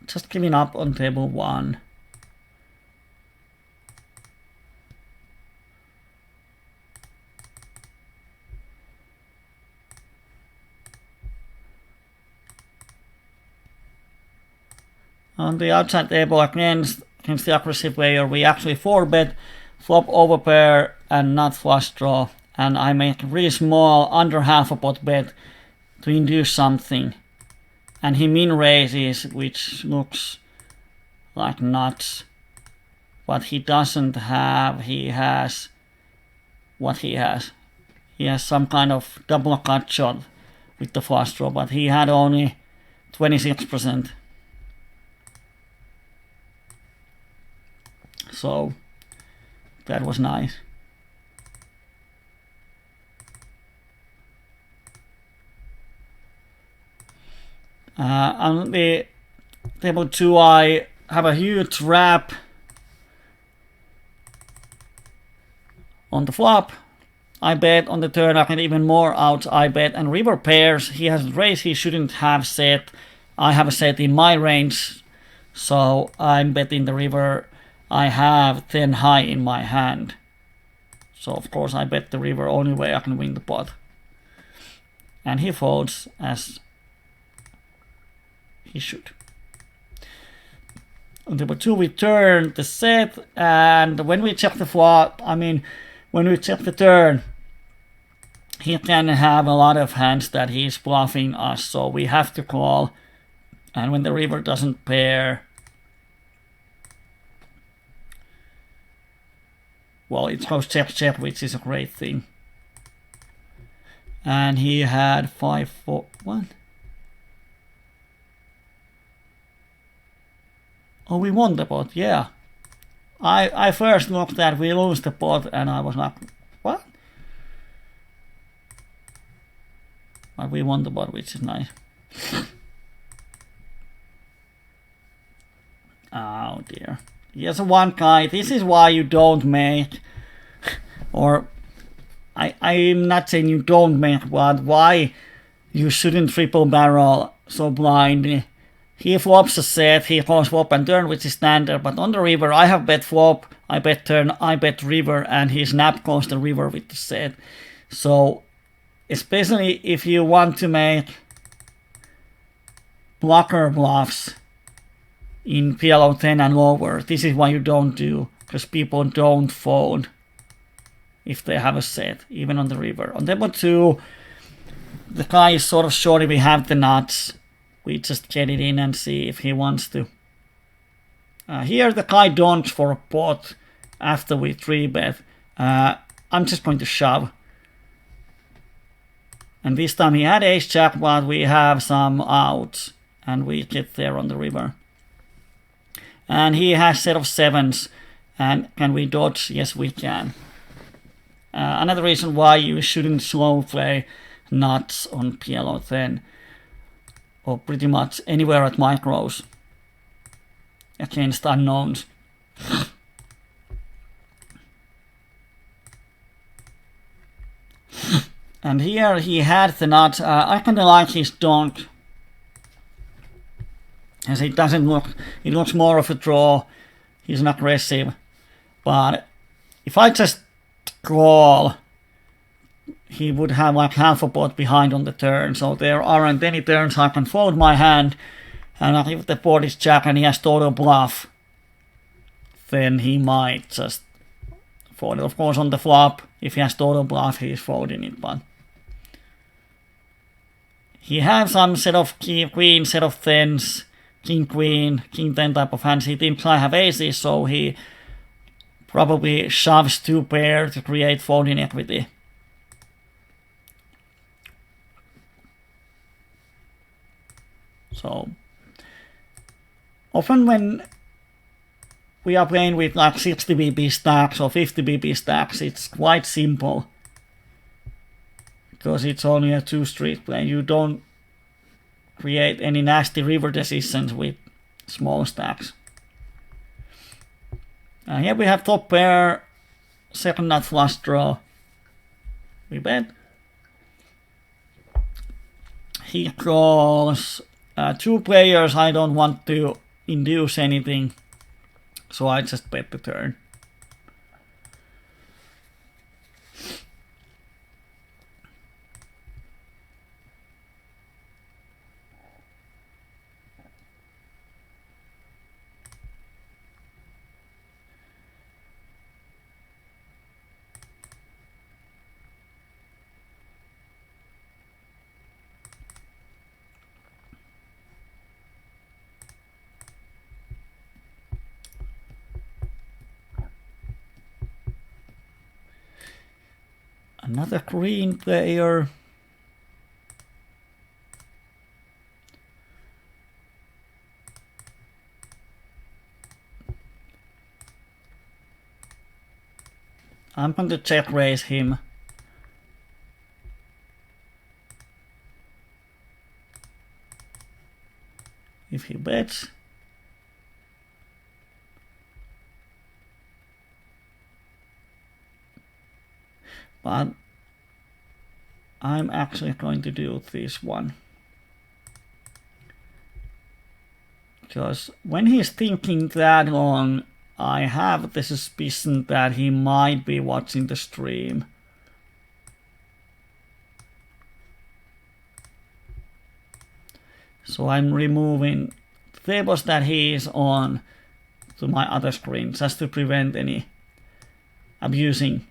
Just giving up on table 1. On the outside table against the aggressive player, we actually 4-bet, flop over pair and not flush draw. And I make a really small, under half a pot bet to induce something. And he min raises, which looks like nuts. But he doesn't have, he has what he has. He has some kind of double cut shot with the flush draw, but he had only 26%. So that was nice. On the table 2, I have a huge wrap on the flop. I bet on the turn, I get even more outs. I bet and river pairs. He has raised, he shouldn't have set. I have a set in my range, so I'm betting the river. I have 10 high in my hand. So of course I bet the river, only way I can win the pot. And he folds as he should. On table 2 we turn the set, and when we check the flop, when we check the turn, he can have a lot of hands that he's bluffing us, so we have to call. And when the river doesn't pair, well, it goes check check, which is a great thing. And he had 5-4-1. Oh, we won the pot, yeah. I first looked at we lose the pot and I was like, what? But we won the pot, which is nice. Oh dear. Here's one guy. This is why you don't make, or I'm not saying you don't make, but why you shouldn't triple barrel so blindly. He flops a set, he calls flop and turn, which is standard, but on the river I have bet flop, I bet turn, I bet river, and he snap calls the river with the set. So, especially if you want to make blocker bluffs in PLO10 and lower, this is what you don't do, because people don't fold if they have a set, even on the river. On table 2, the guy is sort of short if we have the nuts. We just get it in and see if he wants to. Here the guy donks for a pot after we 3-bet. I'm just going to shove. And this time he had ace-jack, but we have some outs. And we get there on the river. And he has set of 7s. And can we dodge? Yes, we can. Another reason why you shouldn't slow play nuts on PLO10. Or pretty much anywhere at micros against unknowns. And here he had the nuts. I kinda like his donk, as it doesn't look, it looks more of a draw. He's not aggressive. But if I just call, he would have like half a pot behind on the turn, so there aren't any turns I can fold my hand, and if the board is jack and he has total bluff, then he might just fold it. Of course on the flop, if he has total bluff, he's folding it, but he has some set of queen, set of 10s, king queen, king 10 type of hands. He thinks I have aces, so he probably shoves 2 pair to create folding equity. So, often when we are playing with like 60 BP stacks or 50 BP stacks, it's quite simple. Because it's only a 2-street play. You don't create any nasty river decisions with small stacks. Here we have top pair, second nut flush draw. We bet. He calls 2 players. I don't want to induce anything, so I just bet the turn. Another green player. I'm going to check raise him. If he bets. But I'm actually going to do this one. Because when he's thinking that long, I have the suspicion that he might be watching the stream. So I'm removing the tables that he is on to my other screen, just to prevent any abusing.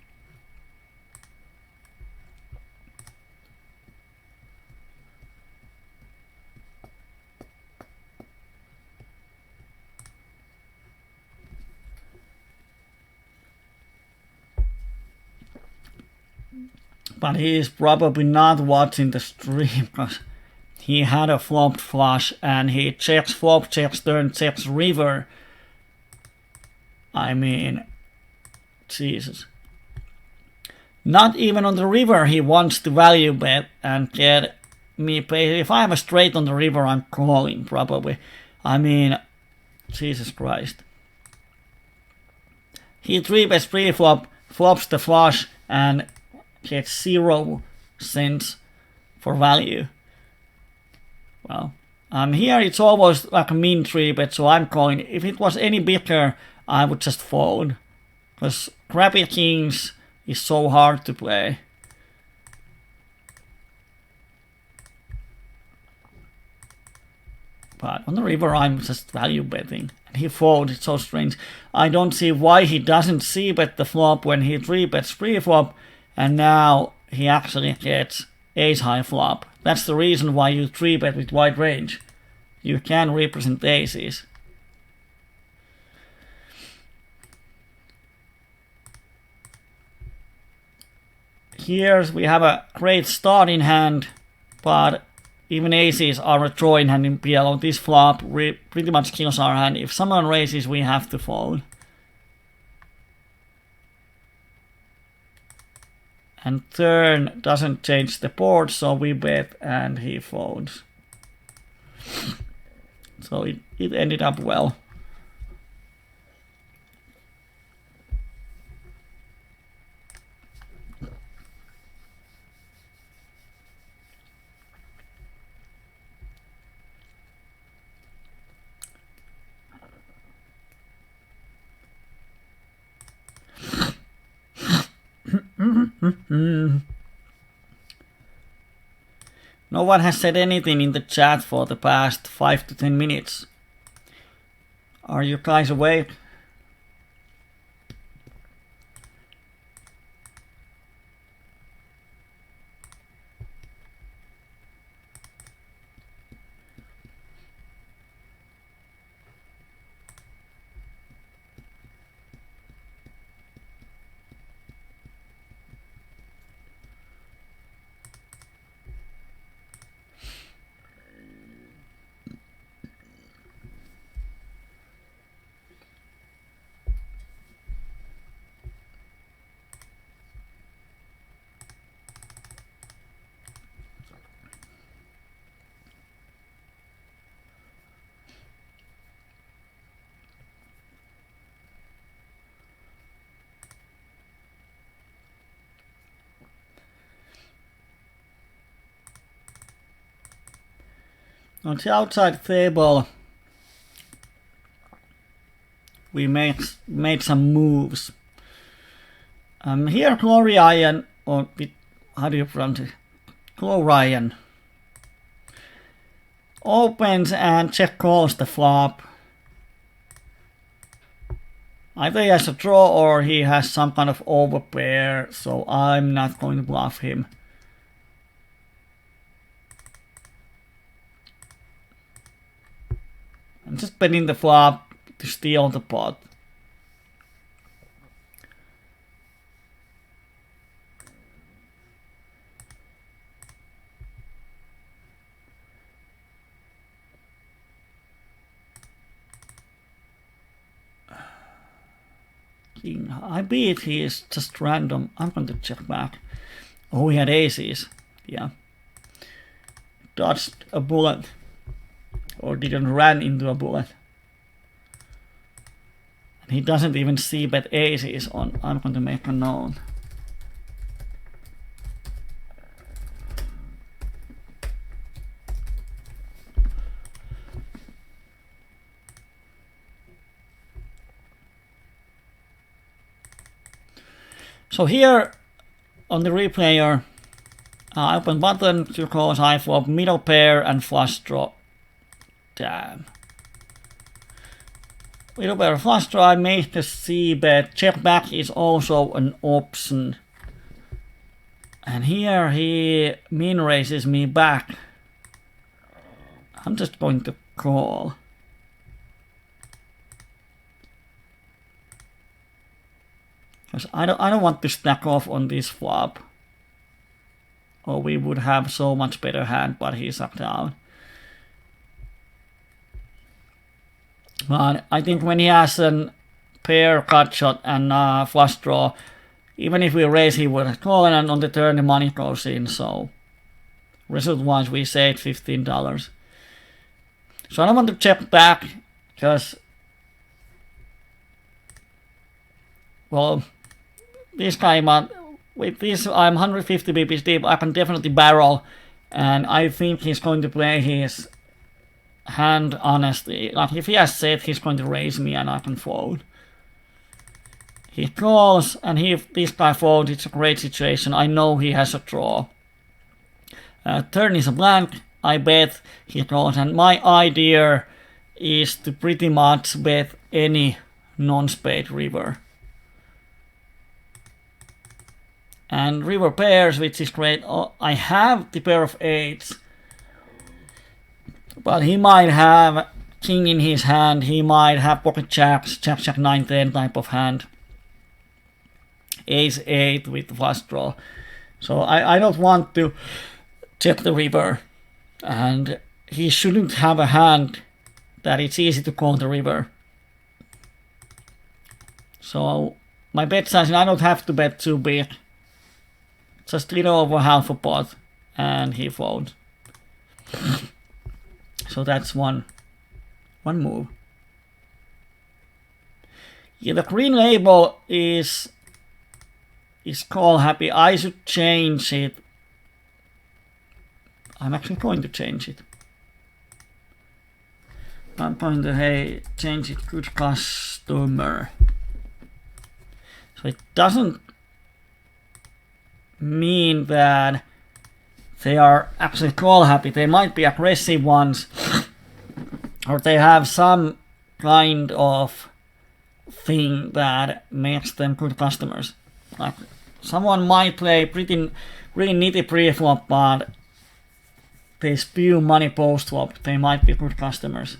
But he is probably not watching the stream, because he had a flopped flush and he checks flop, checks turn, checks river, I mean, Jesus. Not even on the river he wants to value bet and get me paid. If I have a straight on the river, I'm calling probably. I mean, Jesus Christ. He 3-bets pre-flop, flops the flush, and gets 0 cents for value. Well, here it's almost like a min 3-bet, so I'm calling. If it was any bigger, I would just fold. Because crappy kings is so hard to play. But on the river, I'm just value betting. And he folds, it's so strange. I don't see why he doesn't c-bet the flop when he 3-bets pre-flop, and now he actually gets ace-high flop. That's the reason why you 3-bet with wide range. You can represent aces. Here we have a great start in hand, but even aces are a draw in hand in PLO. This flop pretty much kills our hand. If someone raises, we have to fold. And turn doesn't change the board, so we bet and he folds. So it ended up well. No one has said anything in the chat for the past 5 to 10 minutes. Are you guys awake? On the outside table, we made some moves. Here, Glorian, or how do you pronounce it? Glorian opens and check calls the flop. Either he has a draw or he has some kind of overpair, so I'm not going to bluff him. I'm just betting the flop to steal the pot. King, I beat, he is just random. I'm going to check back. Oh, he had aces. Yeah. Dodged a bullet. Or didn't run into a bullet. And he doesn't even see bet aces on. I'm going to make a note. So here on the replayer, I open button, two calls, high flop, middle pair, and flush draw. Damn. Middle pair, flush draw, I made the c-bet. Check back is also an option. And here he min raises me back. I'm just going to call. Because I don't want to stack off on this flop. Or we would have so much better hand, but he sucked out. But I think when he has an pair, cut shot, and flush draw. Even if we raise, he would have called, and on the turn the money goes in. So result-wise, we saved $15. So I don't want to check back because, well, this guy, with this, I'm 150 BPs deep. I can definitely barrel, and I think he's going to play his hand honestly. Like if he has set, he's going to raise me, and I can fold. He calls, and if this guy folds, it's a great situation. I know he has a draw. Turn is a blank. I bet he calls, and my idea is to pretty much bet any non-spade river. And river pairs, which is great. I have the pair of eights, but he might have king in his hand. He might have pocket jacks, jack, jack, 9, 10 type of hand. Ace 8 with the flush draw. So I don't want to check the river. And he shouldn't have a hand that it's easy to call the river. So my bet size, I don't have to bet too big. Just a little over half a pot, and he folds. So that's one move. Yeah, the green label is call happy. I should change it. I'm actually going to change it. I'm going to change it. Good customer. So it doesn't mean that they are actually call happy. They might be aggressive ones, or they have some kind of thing that makes them good customers. Like someone might play really nitty pre-flop, but they spew money post-flop. They might be good customers.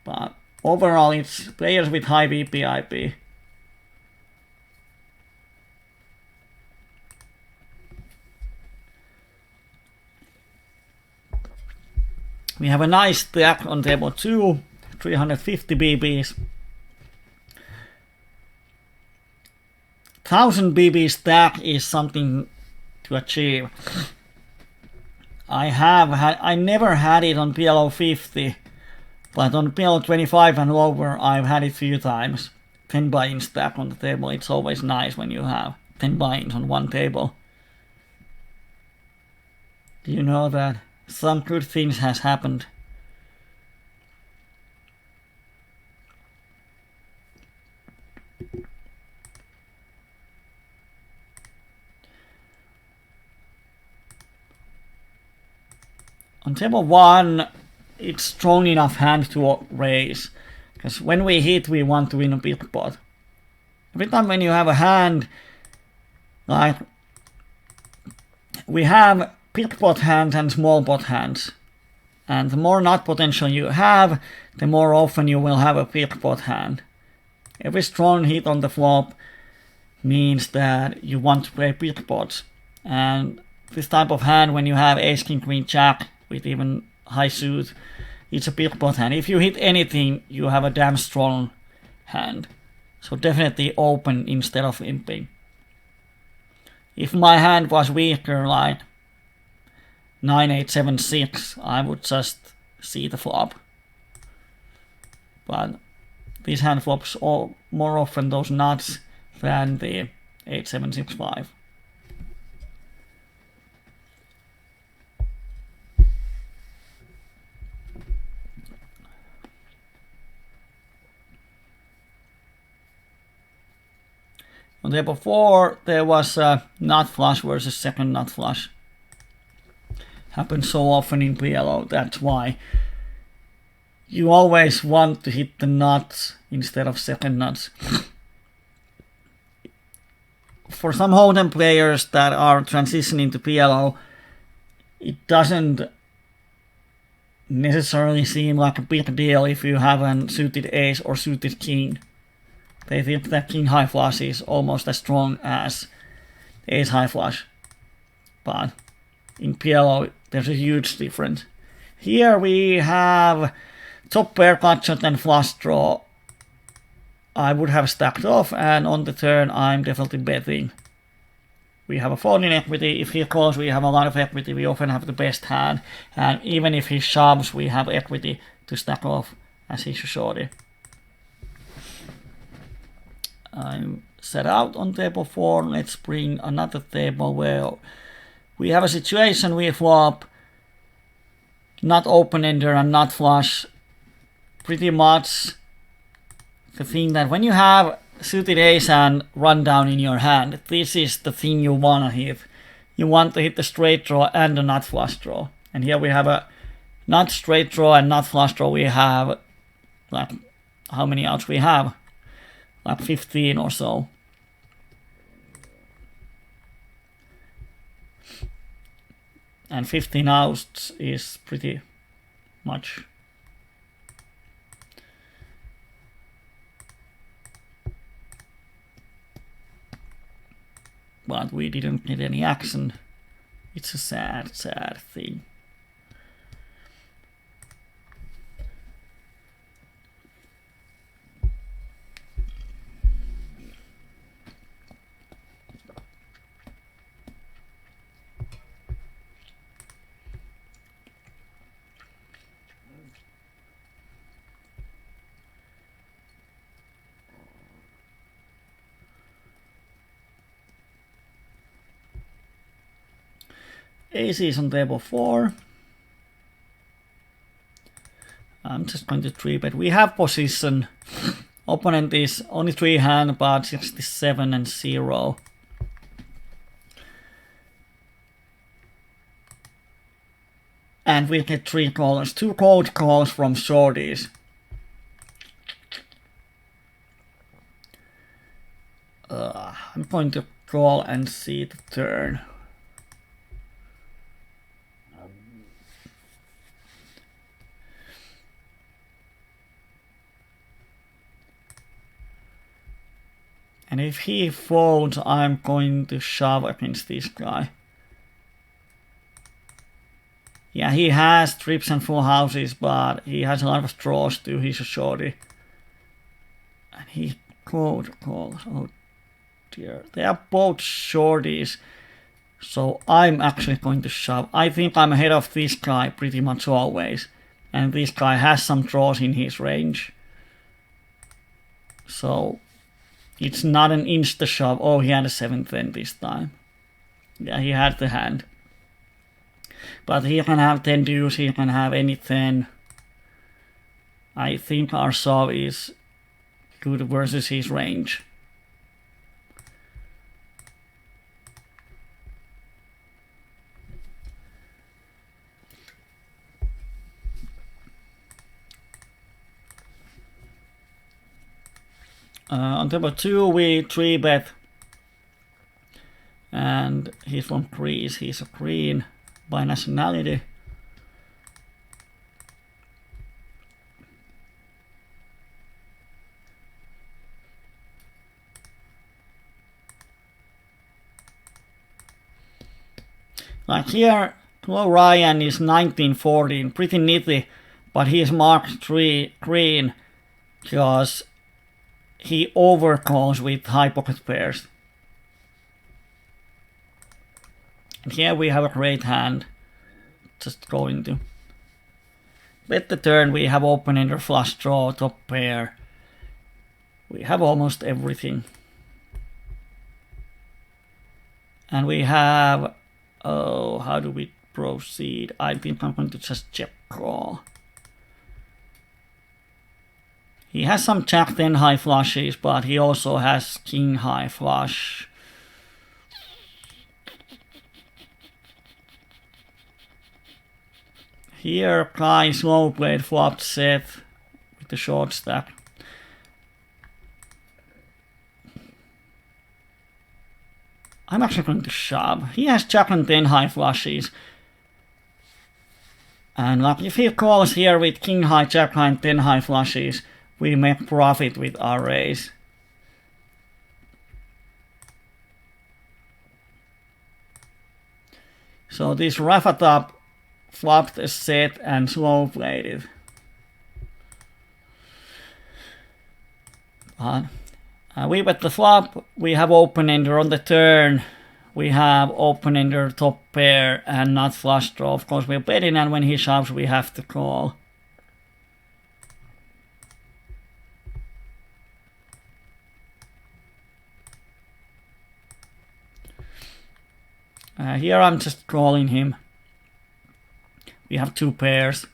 But overall, it's players with high VPIP. We have a nice stack on table 2, 350 BBs. 1000 BB stack is something to achieve. I never had it on PLO50, but on PLO25 and over, I've had it a few times. 10 buy-in stack on the table. It's always nice when you have 10 buy-ins on one table. Do you know that some good things has happened? On table 1, it's strong enough hand to raise, because when we hit, we want to win a big pot. Every time when you have a hand, like we have big pot hands and small pot hands, and the more nut potential you have, the more often you will have a big pot hand. Every strong hit on the flop means that you want to play big pots, and this type of hand, when you have ace, king, queen, jack, with even high suit, it's a big pot hand. If you hit anything, you have a damn strong hand. So definitely open instead of imping. If my hand was weaker, like 9, 8, 7, 6, I would just see the flop. But these hand flops more often those nuts than the 8, 7, 6, 5. On table 4, there was a nut flush versus second nut flush. Happens so often in PLO, that's why. You always want to hit the nuts instead of second nuts. For some hold'em players that are transitioning to PLO, it doesn't necessarily seem like a big deal if you have a suited ace or suited king. They think that king high flush is almost as strong as ace high flush. But in PLO, there's a huge difference. Here we have top pair cut shot and flush draw. I would have stacked off, and on the turn I'm definitely betting. We have a fold in equity. If he calls, we have a lot of equity. We often have the best hand, and even if he shoves, we have equity to stack off as he's a shorty. I'm set out on table 4. Let's bring another table where we have a situation we flop not open-ender and not flush. Pretty much the thing that when you have suited ace and rundown in your hand, this is the thing you wanna hit. You want to hit the straight draw and the not flush draw. And here we have a not straight draw and not flush draw. We have, like, how many outs we have? Like 15 or so. And 15 outs is pretty much. But we didn't get any action. It's a sad, sad thing. Ace is on table 4. I'm just going to 3-bet. We have position. Opponent is only 3 hand, but 67 and 0. And we get 3 callers. 2 cold calls from shorties. I'm going to call and see the turn. And if he folds, I'm going to shove against this guy. Yeah, he has trips and full houses, but he has a lot of draws too. He's a shorty. And he calls. Oh dear. They are both shorties. So I'm actually going to shove. I think I'm ahead of this guy pretty much always. And this guy has some draws in his range. So it's not an insta shove. Oh, he had a 7-10 this time. Yeah, he had the hand. But he can have 10 deuce, he can have any 10. I think our shove is good versus his range. On table 2 we 3-bet, and he's from Greece. He's a green by nationality. Like here, Chloe Ryan is 1914, pretty nitty, but he's marked 3 green because he overcalls with high pocket pairs. And here we have a great hand. Just going to bet the turn. We have open-ender, flush draw, top pair. We have almost everything. And we have, oh, how do we proceed? I think I'm going to just check call. He has some jack 10 high flushes, but he also has king high flush. Here, guy slow played flopped set with the short stack. I'm actually going to shove. He has jack and 10 high flushes. And like if he calls here with king high, jack high, and 10 high flushes, we make profit with our raise. So this Rafa top flopped a set and slow played it. We bet the flop, we have open-ender on the turn. We have open-ender top pair and not flush draw. Of course we're betting, and when he shoves we have to call. Here I'm just calling him. We have two pairs.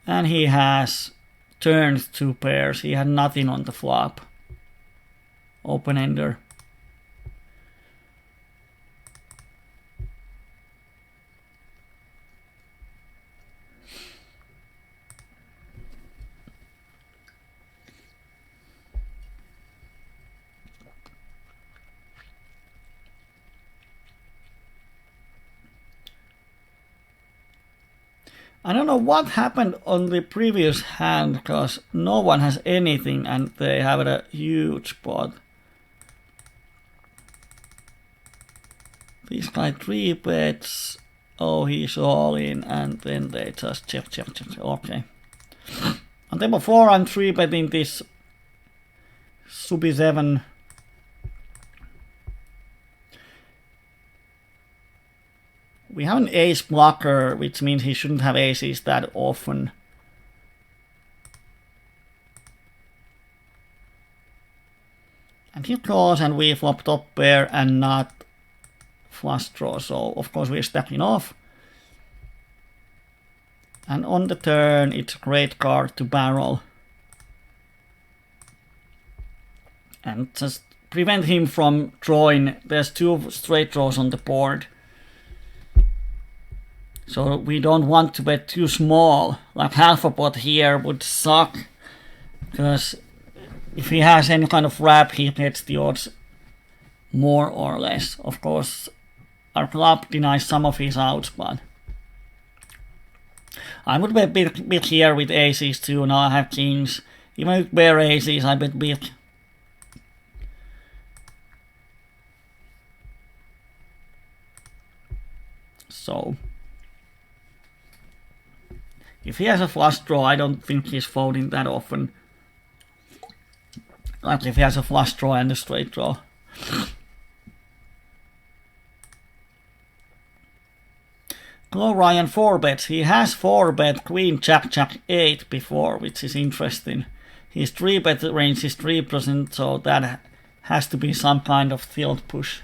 And he has turned two pairs. He had nothing on the flop. Open-ender. I don't know what happened on the previous hand, because no one has anything and they have a huge pot. This guy 3 bets. Oh, he's all in, and then they just check. Okay. On table 4, I'm 3 betting this Subi 7. We have an ace blocker, which means he shouldn't have aces that often. And he calls, and we flop top pair and not flush draw, so of course we're stacking off. And on the turn, it's a great card to barrel. And just prevent him from drawing. There's 2 straight draws on the board. So we don't want to bet too small. Like half a pot here would suck. Because if he has any kind of wrap, he gets the odds more or less. Of course, our club denies some of his outs, but I would bet big here with aces too. Now I have kings. Even with bare aces, I bet big. So if he has a flush draw, I don't think he's folding that often. Like if he has a flush draw and a straight draw. Hello Ryan, 4 bets. He has 4 bet Queen Jack 8 before, which is interesting. His 3 bet range is 3%, so that has to be some kind of tilt push.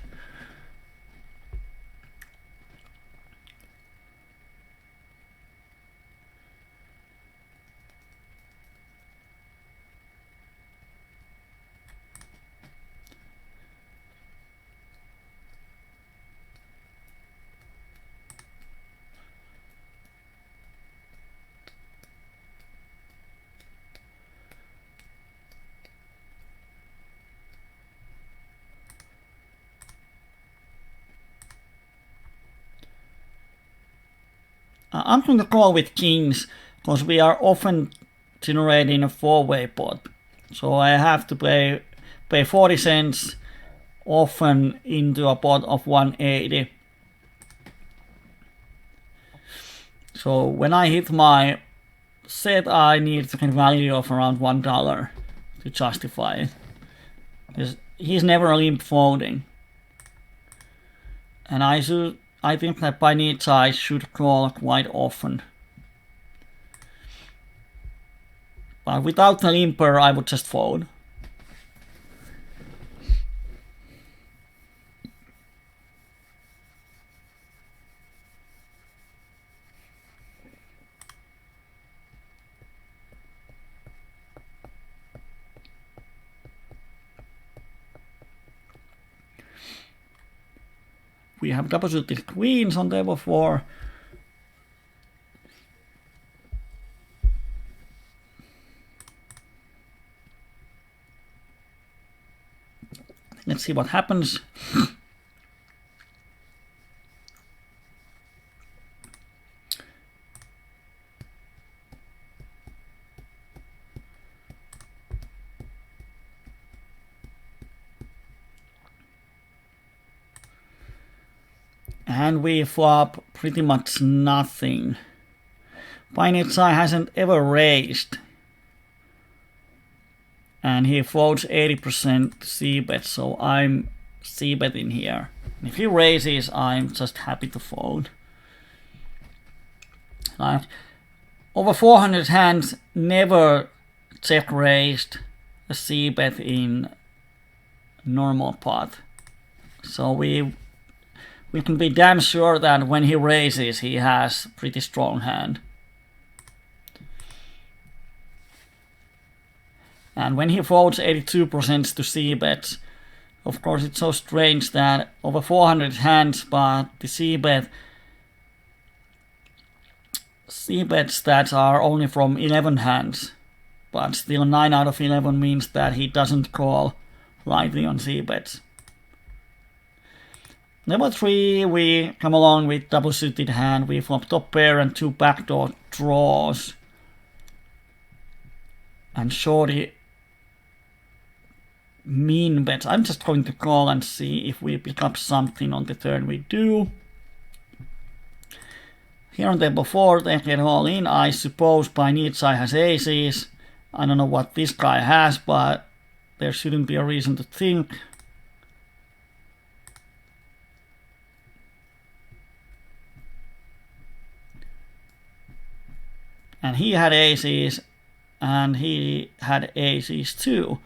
I'm going to call with kings, because we are often generating a 4-way pot. So I have to pay 40 cents often into a pot of 180. So when I hit my set, I need to get value of around $1 to justify it. Because he's never limp folding. And I think that by needs I should call quite often. But without the limper, I would just fold. We have double suited queens on table 4. Let's see what happens. And we flop pretty much nothing. Binitsai hasn't ever raised. and he folds 80% c-bet, so I'm c-betting here. If he raises, I'm just happy to fold. Like, over 400 hands never check raised a c-bet in normal pot. So we can be damn sure that when he raises, he has pretty strong hand. And when he folds 82% to c-bets, of course it's so strange that over 400 hands, but the c-bet stats are only from 11 hands. But still 9 out of 11 means that he doesn't call lightly on c-bets. Number 3, we come along with double suited hand. We flop top pair and 2 backdoor draws. And shorty mean bets. I'm just going to call and see if we pick up something on the turn. We do. Here on table 4, they get all in. I suppose by need side has aces. I don't know what this guy has, but there shouldn't be a reason to think. And he had aces, and he had aces too.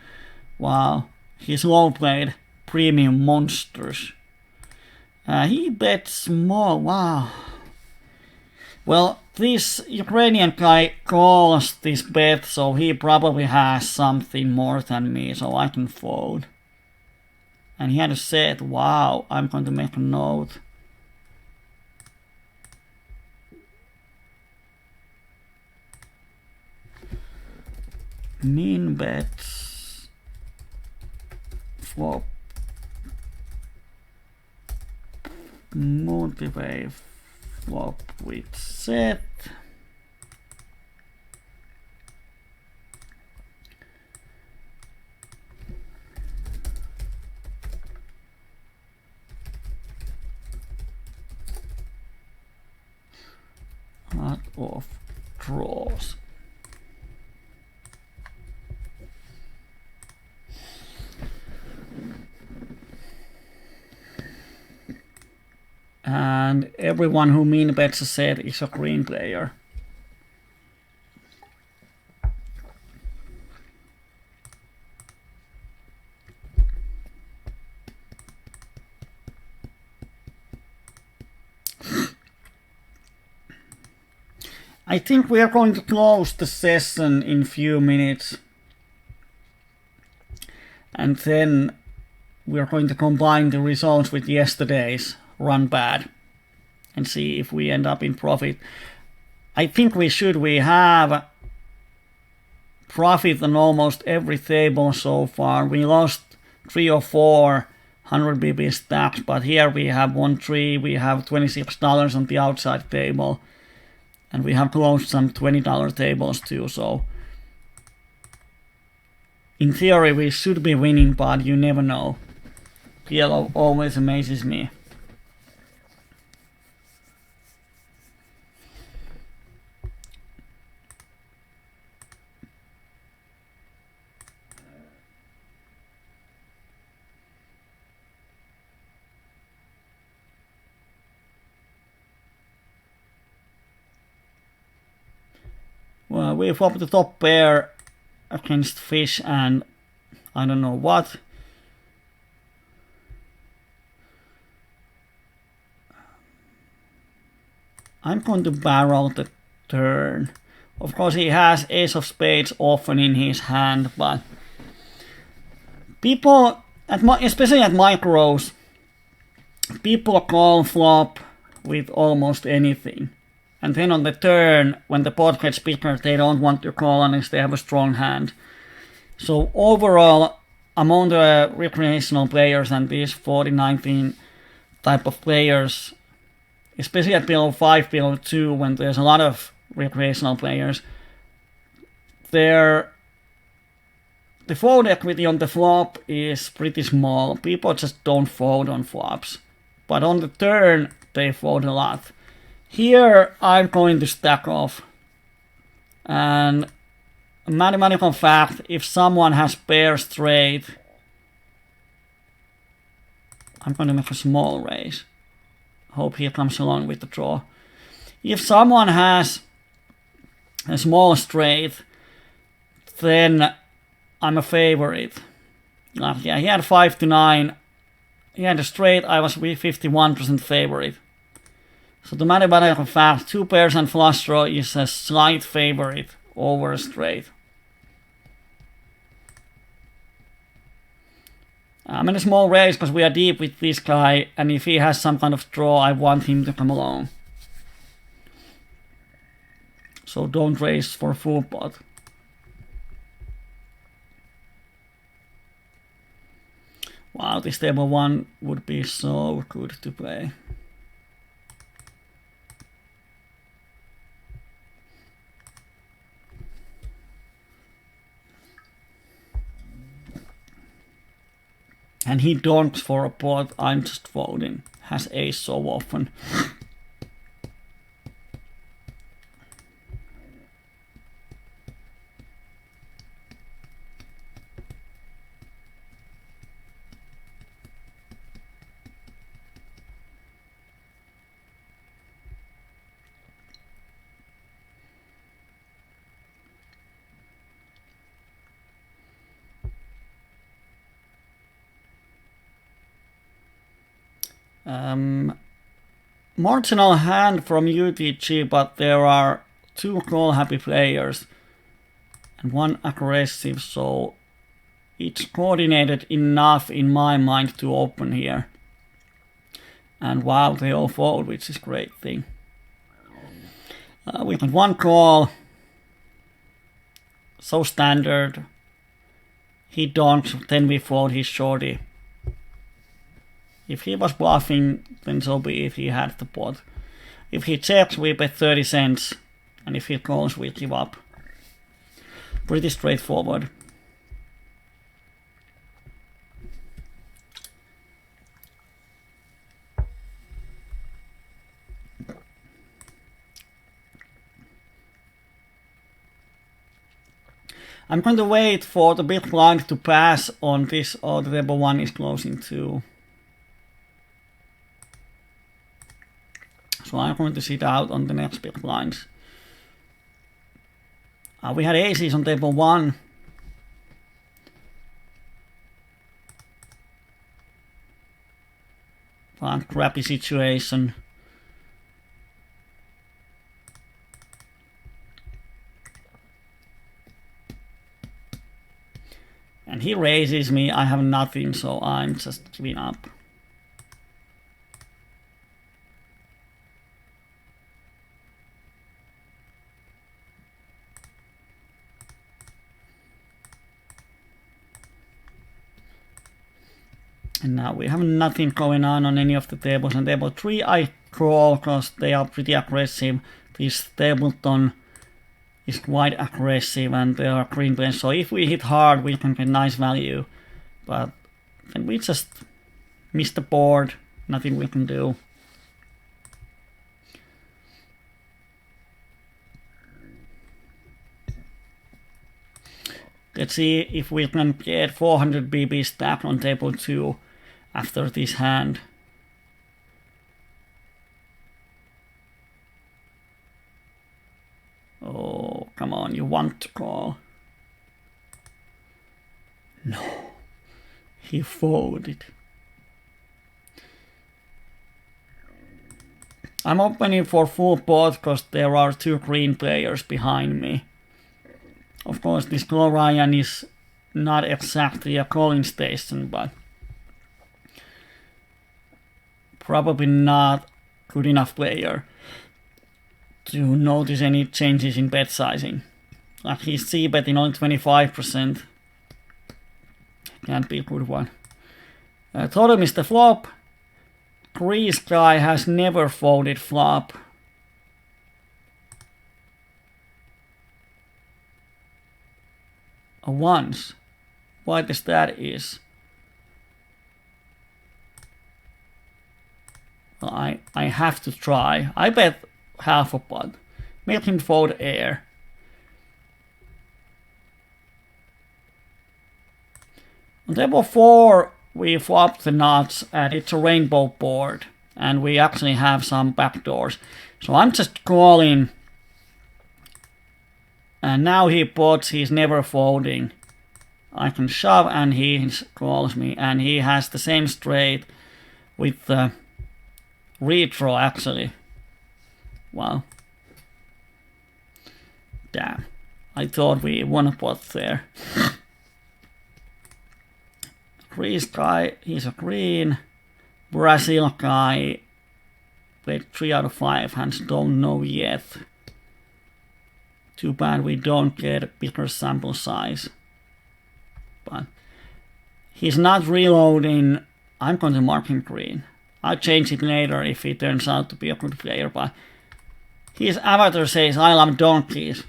Wow, he's low played premium monsters. He bet small, wow. Well, this Ukrainian guy calls this bet, so he probably has something more than me, so I can fold. And he had a set, wow, I'm going to make a note. Mean bets. Flop. Multi-way flop with set. Out of draws. And everyone who mean bets a set is a green player. I think we are going to close the session in few minutes. And then we are going to combine the results with yesterday's run bad and see if we end up in profit. I think we should. We have profit on almost every table so far. We lost 3 or 4 100 BB stacks, but here we have won 3. We have $26 on the outside table, and we have closed some $20 tables too. So in theory we should be winning, but you never know. PLO always amazes me. Well, we flop the top pair against fish and I don't know what. I'm going to barrel the turn. Of course he has ace of spades often in his hand, but people, especially at micros, people call flop with almost anything. And then on the turn, when the pot gets bigger, they don't want to call unless they have a strong hand. So overall, among the recreational players and these 40-19 type of players, especially at PLO5, PLO2, when there's a lot of recreational players, the fold equity on the flop is pretty small. People just don't fold on flops. But on the turn, they fold a lot. Here I'm going to stack off, and mathematical fact, if someone has pair straight, I'm going to make a small raise. Hope he comes along with the draw. If someone has a small straight, then I'm a favorite. Yeah, he had 5 to 9. He had a straight, I was 51% favorite. So the mathematical fact, 2 pairs and flush draw is a slight favorite over a straight. I'm in a small race because we are deep with this guy, and if he has some kind of draw, I want him to come along. So don't race for full pot. Wow, this table 1 would be so good to play. And he donks for a pot, I'm just folding. Has ace so often. Marginal hand from UTG, but there are 2 call happy players and 1 aggressive, so it's coordinated enough in my mind to open here. And wow, they all fold, which is a great thing. We got 1 call, so standard. He donks, then we fold his shorty. If he was bluffing, then so be it, he had the pot. If he checks, we bet 30 cents. And if he calls, we give up. Pretty straightforward. I'm going to wait for the big blind to pass on this, or the table 1 is closing too. So I'm going to sit out on the next big blinds. We had aces on table 1. One crappy situation. And he raises me, I have nothing, so I'm just giving up. And now we have nothing going on any of the tables. On table 3 I crawl because they are pretty aggressive. This tableton is quite aggressive and there are green players. So if we hit hard we can get nice value. But then we just miss the board. Nothing we can do. Let's see if we can get 400 BB stacked on table 2 after this hand. Oh, come on, you want to call. No, he folded. I'm opening for full pot because there are 2 green players behind me. Of course, this Glorian is not exactly a calling station, but probably not good enough player to notice any changes in bet sizing. Like he's c-betting only 25%. Can't be a good one. Totem is the flop. Grease guy has never folded flop. Once. Why does that is? Well, I have to try. I bet half a pot. Make him fold air. On table 4, we flopped the nuts, and it's a rainbow board, and we actually have some backdoors. So I'm just calling, and now he puts, he's never folding. I can shove, and he calls me, and he has the same straight with the redraw actually. Wow. Damn. I thought we won a pot there. Greece guy, he's a green. Brazil guy played 3 out of 5 hands, don't know yet. Too bad we don't get a bigger sample size. But he's not reloading. I'm going to mark him green. I'll change it later if he turns out to be a good player, but his avatar says I love donkeys,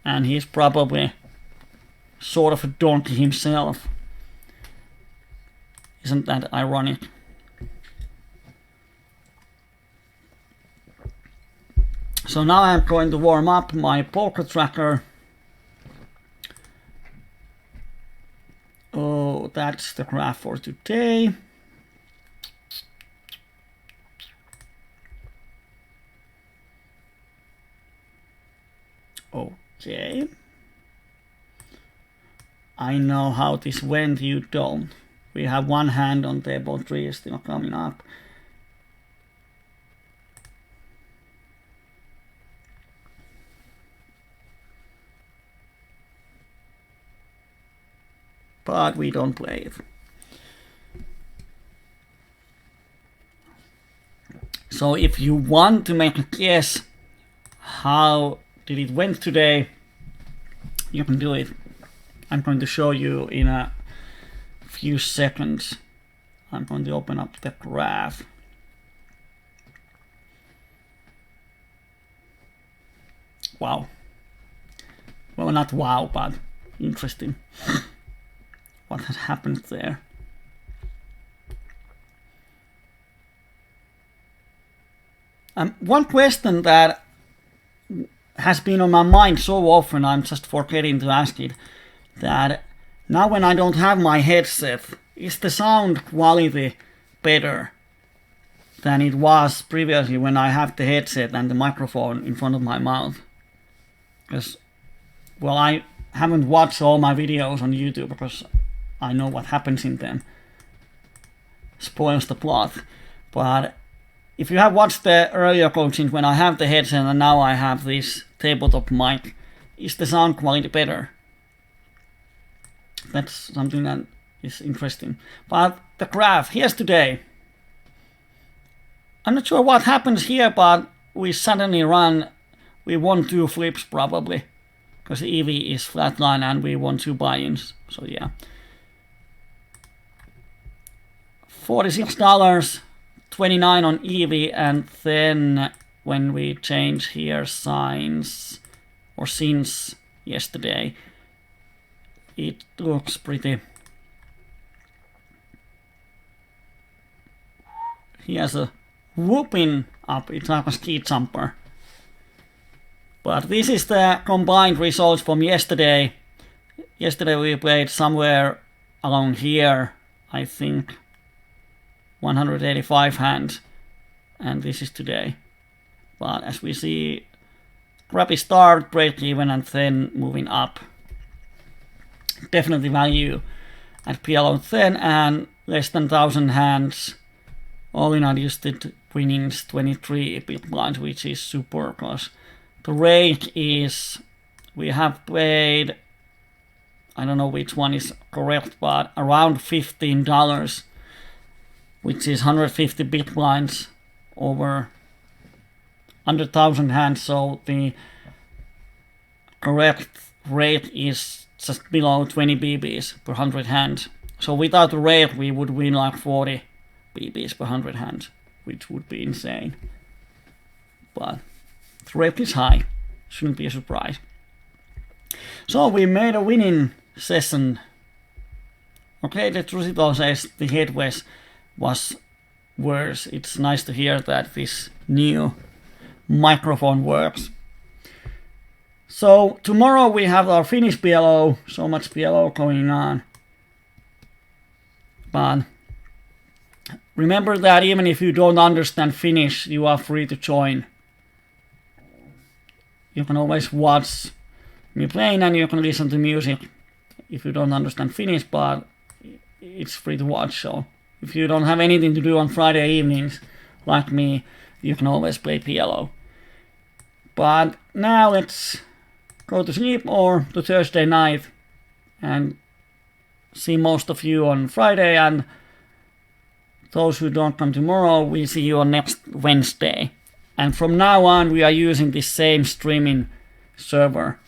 and he's probably sort of a donkey himself. Isn't that ironic? So now I'm going to warm up my poker tracker. Oh, that's the graph for today. Okay. I know how this went, you don't. We have one hand on table 3 still coming up. But we don't play it. So if you want to make a guess how did it went today, you can do it. I'm going to show you in a few seconds. I'm going to open up the graph. Wow. Well, not wow, but interesting. What has happened there? One question that has been on my mind so often, I'm just forgetting to ask it, that now when I don't have my headset, is the sound quality better than it was previously when I have the headset and the microphone in front of my mouth? Because, well, I haven't watched all my videos on YouTube because I know what happens in them. Spoils the plot. But if you have watched the earlier coaching when I have the headset and now I have this tabletop mic, is the sound quality better? That's something that is interesting. But the graph, here's today. I'm not sure what happens here, but we suddenly we won 2 flips probably. Because the EV is flatline and we won 2 buy-ins. So yeah. $46, 29 on EV, and then when we change here signs or since yesterday, it looks pretty. He has a whooping up, it's like a ski jumper. But this is the combined results from yesterday. Yesterday we played somewhere along here, I think. 185 hands, and this is today. But as we see, crappy start, break even, and then moving up. Definitely value at PLO10 and less than 1,000 hands. All in adjusted winnings 23 big blinds, which is super close. The rate is, we have played, I don't know which one is correct, but around $15. Which is 150 big blinds over 100,000 hands, so the correct rate is just below 20 BBs per 100 hands. So without the rate, we would win like 40 BBs per 100 hands, which would be insane. But the rate is high, shouldn't be a surprise. So we made a winning session. Okay, the Trusito says the head was worse. It's nice to hear that this new microphone works. So tomorrow we have our Finnish PLO, so much PLO going on. but remember that even if you don't understand Finnish, you are free to join. You can always watch me playing and you can listen to music if you don't understand Finnish, but it's free to watch. So if you don't have anything to do on Friday evenings like me, you can always play PLO. But now let's go to sleep or to Thursday night and see most of you on Friday, and those who don't come tomorrow, we see you on next Wednesday. And from now on, we are using the same streaming server.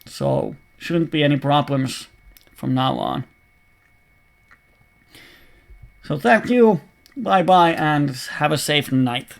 So shouldn't be any problems from now on. So thank you, bye bye, and have a safe night.